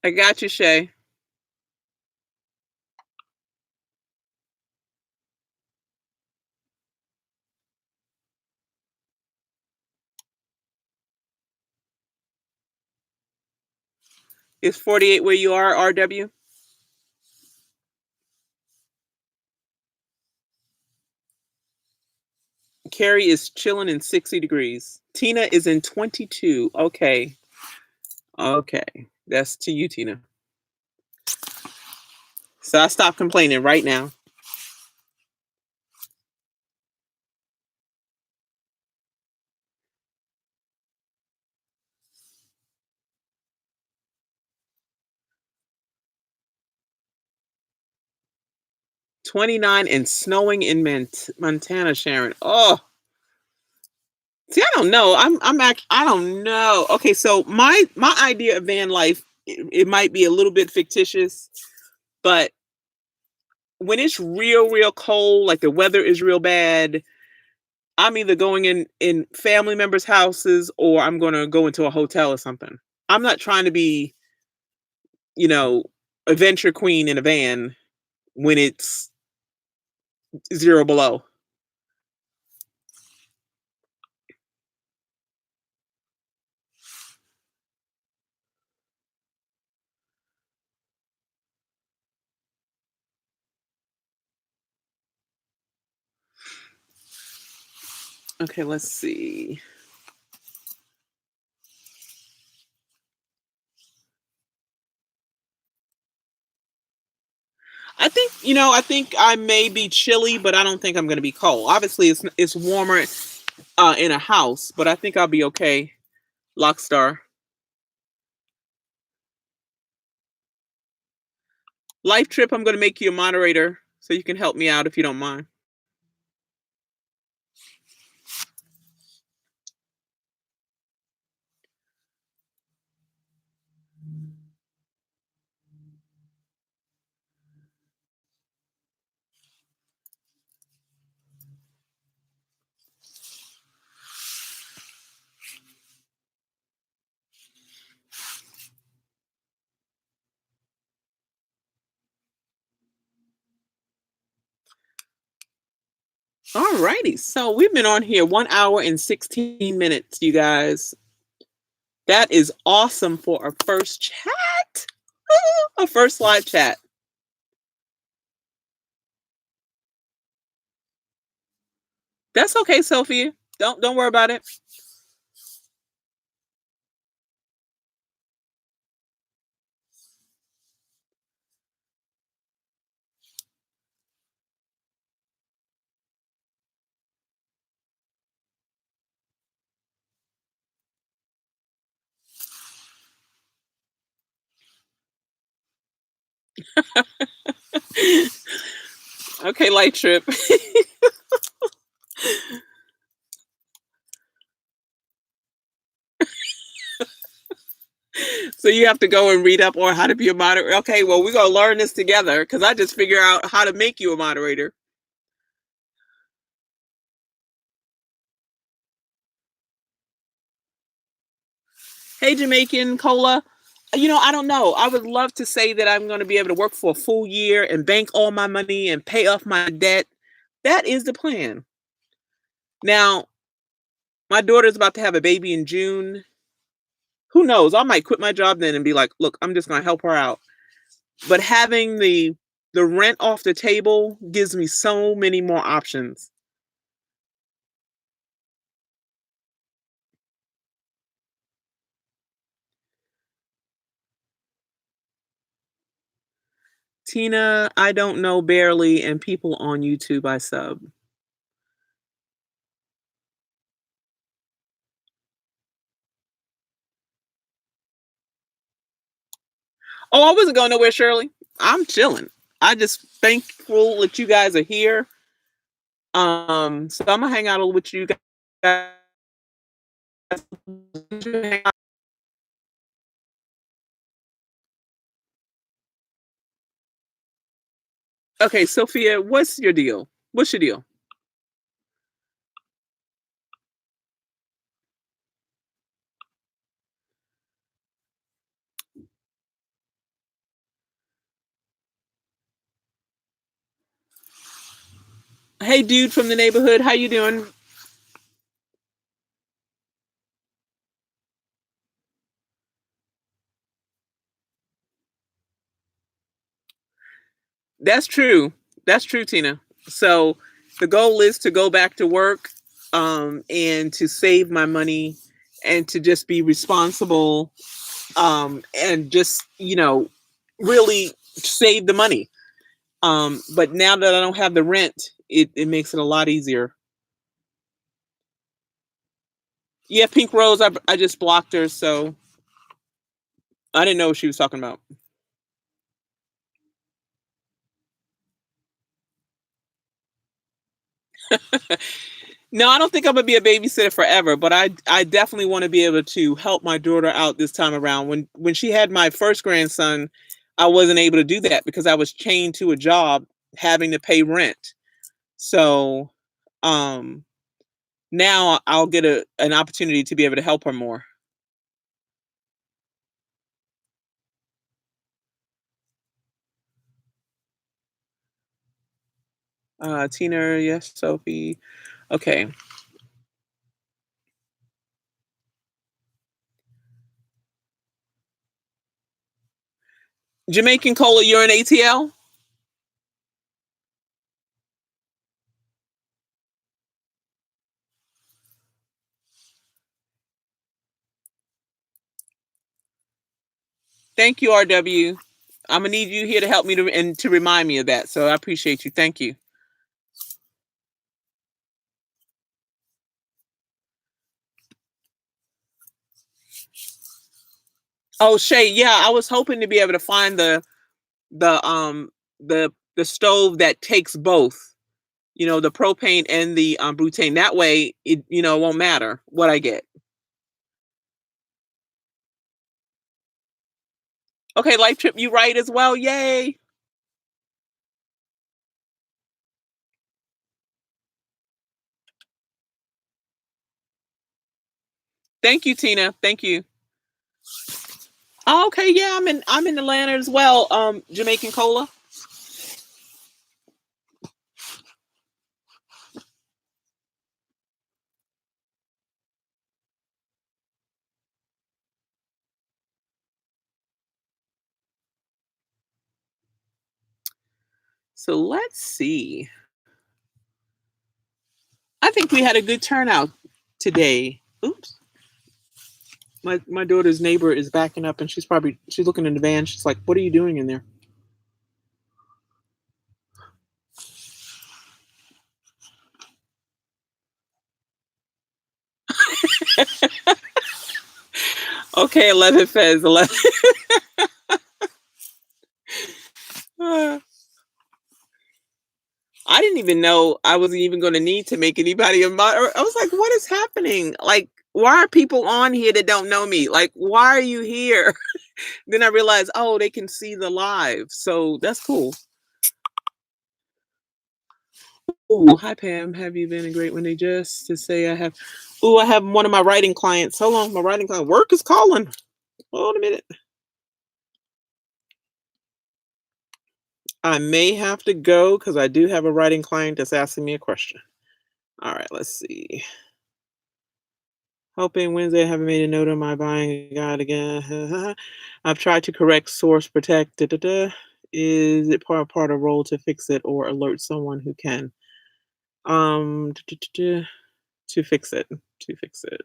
I got you, Shay. Is 48 where you are, RW? Carrie is chilling in 60 degrees. Tina is in 22. Okay. Okay. That's to you, Tina. So I stop complaining right now. 29 and snowing in Montana, Sharon. Oh, see, I don't know. I don't know. Okay, so my idea of van life, it might be a little bit fictitious, but when it's real cold, like the weather is real bad, I'm either going in family members' houses or I'm going to go into a hotel or something. I'm not trying to be, you know, a venture queen in a van. when it's zero below. Okay, let's see. I think I may be chilly, but I don't think I'm going to be cold. Obviously, it's warmer in a house, but I think I'll be okay. Lockstar. Life Trip, I'm going to make you a moderator so you can help me out if you don't mind. All righty. So we've been on here 1 hour and 16 minutes, you guys. That is awesome for a first chat. A first live chat. That's okay, Sophia. Don't worry about it. Okay, Light Trip. So you have to go and read up on how to be a moderator. Okay, well, we're gonna learn this together because I just figure out how to make you a moderator. Hey, Jamaican Cola. I don't know. I would love to say that I'm going to be able to work for a full year and bank all my money and pay off my debt. That is the plan. Now, my daughter's about to have a baby in June. Who knows? I might quit my job then and be like, look, I'm just going to help her out. But having the rent off the table gives me so many more options. Tina, I don't know barely, and people on YouTube I sub. Oh, I wasn't going nowhere, Shirley. I'm chilling. I just thankful that you guys are here. So I'm gonna hang out with you guys. Okay, Sophia, what's your deal? What's your deal? Hey, dude from the neighborhood, how you doing? That's true. That's true, Tina. So the goal is to go back to work, and to save my money and to just be responsible, and just really save the money. But now that I don't have the rent, it makes it a lot easier. Yeah, Pink Rose, I just blocked her, so I didn't know what she was talking about. No, I don't think I'm gonna be a babysitter forever, but I definitely want to be able to help my daughter out this time around. When she had my first grandson, I wasn't able to do that because I was chained to a job having to pay rent. So um now I'll get an opportunity to be able to help her more. Tina, yes, Sophie. Okay. Jamaican Cola, you're in ATL? Thank you, RW. I'm gonna need you here to help me to remind me of that. So I appreciate you. Thank you. Oh, Shay, yeah, I was hoping to be able to find the stove that takes both, the propane and the butane. That way, it won't matter what I get. Okay, Life Trip, you right as well. Yay! Thank you, Tina. Thank you. Oh, okay, yeah, I'm in Atlanta as well. Jamaican Cola. So let's see. I think we had a good turnout today. Oops. My daughter's neighbor is backing up and she's looking in the van. She's like, "What are you doing in there?" Okay, 11 Fez, 11. I didn't even know I wasn't even going to need to make anybody a mod. I was like, "What is happening? Like, why are people on here that don't know me? Like, why are you here?" Then I realized, oh, they can see the live, so that's cool. Oh, hi Pam. Have you been a great one day? Just to say, I have one of my writing clients. Hold on, my writing client. Work is calling. Hold a minute. I may have to go because I do have a writing client that's asking me a question. All right, let's see. Hoping Wednesday, I haven't made a note on my buying guide again. I've tried to correct source protect. Da, da, da. Is it part of role to fix it or alert someone who can? Da, da, da, da, to fix it. To fix it.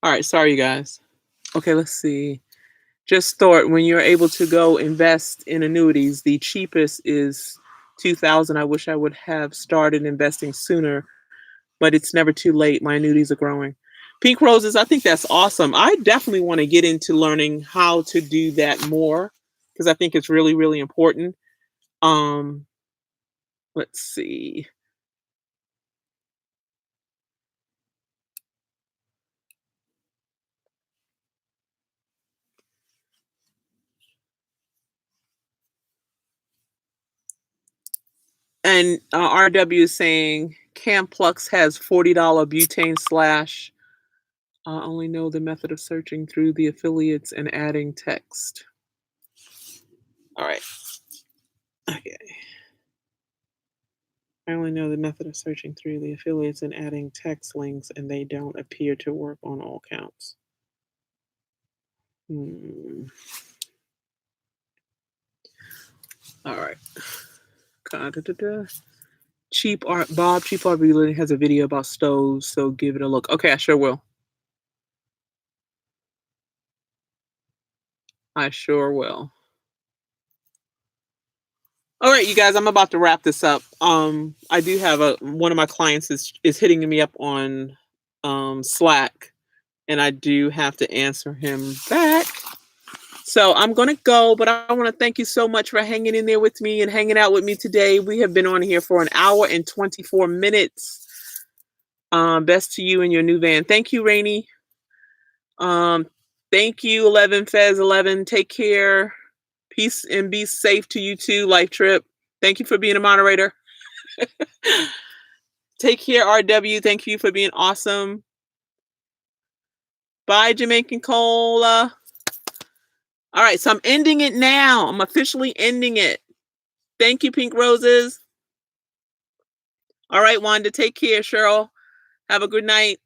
All right, sorry, you guys. Okay, let's see. Just thought when you're able to go invest in annuities, the cheapest is 2000. I wish I would have started investing sooner, but it's never too late. My annuities are growing. Pink roses, I think that's awesome. I definitely want to get into learning how to do that more because I think it's really, really important. Um, let's see. And RW is saying Camplux has $40 butane slash. Only know the method of searching through the affiliates and adding text. All right. Okay. I only know the method of searching through the affiliates and adding text links, and they don't appear to work on all counts. Hmm. All right. Da-da-da-da. Cheap art. Bob Cheap Art Related has a video about stoves, so give it a look. Okay, I sure will. I sure will. All right, you guys, I'm about to wrap this up. I do have one of my clients is hitting me up on Slack, and I do have to answer him back. So I'm gonna go, but I want to thank you so much for hanging in there with me and hanging out with me today. We have been on here for an hour and 24 minutes. Best to you and your new van. Thank you, Rainey. Um, thank you, 11 Fez 11. Take care. Peace and be safe to you too, Life Trip. Thank you for being a moderator. Take care, RW. Thank you for being awesome. Bye, Jamaican Cola. All right, so I'm ending it now. I'm officially ending it. Thank you, Pink Roses. All right, Wanda, take care. Cheryl, have a good night.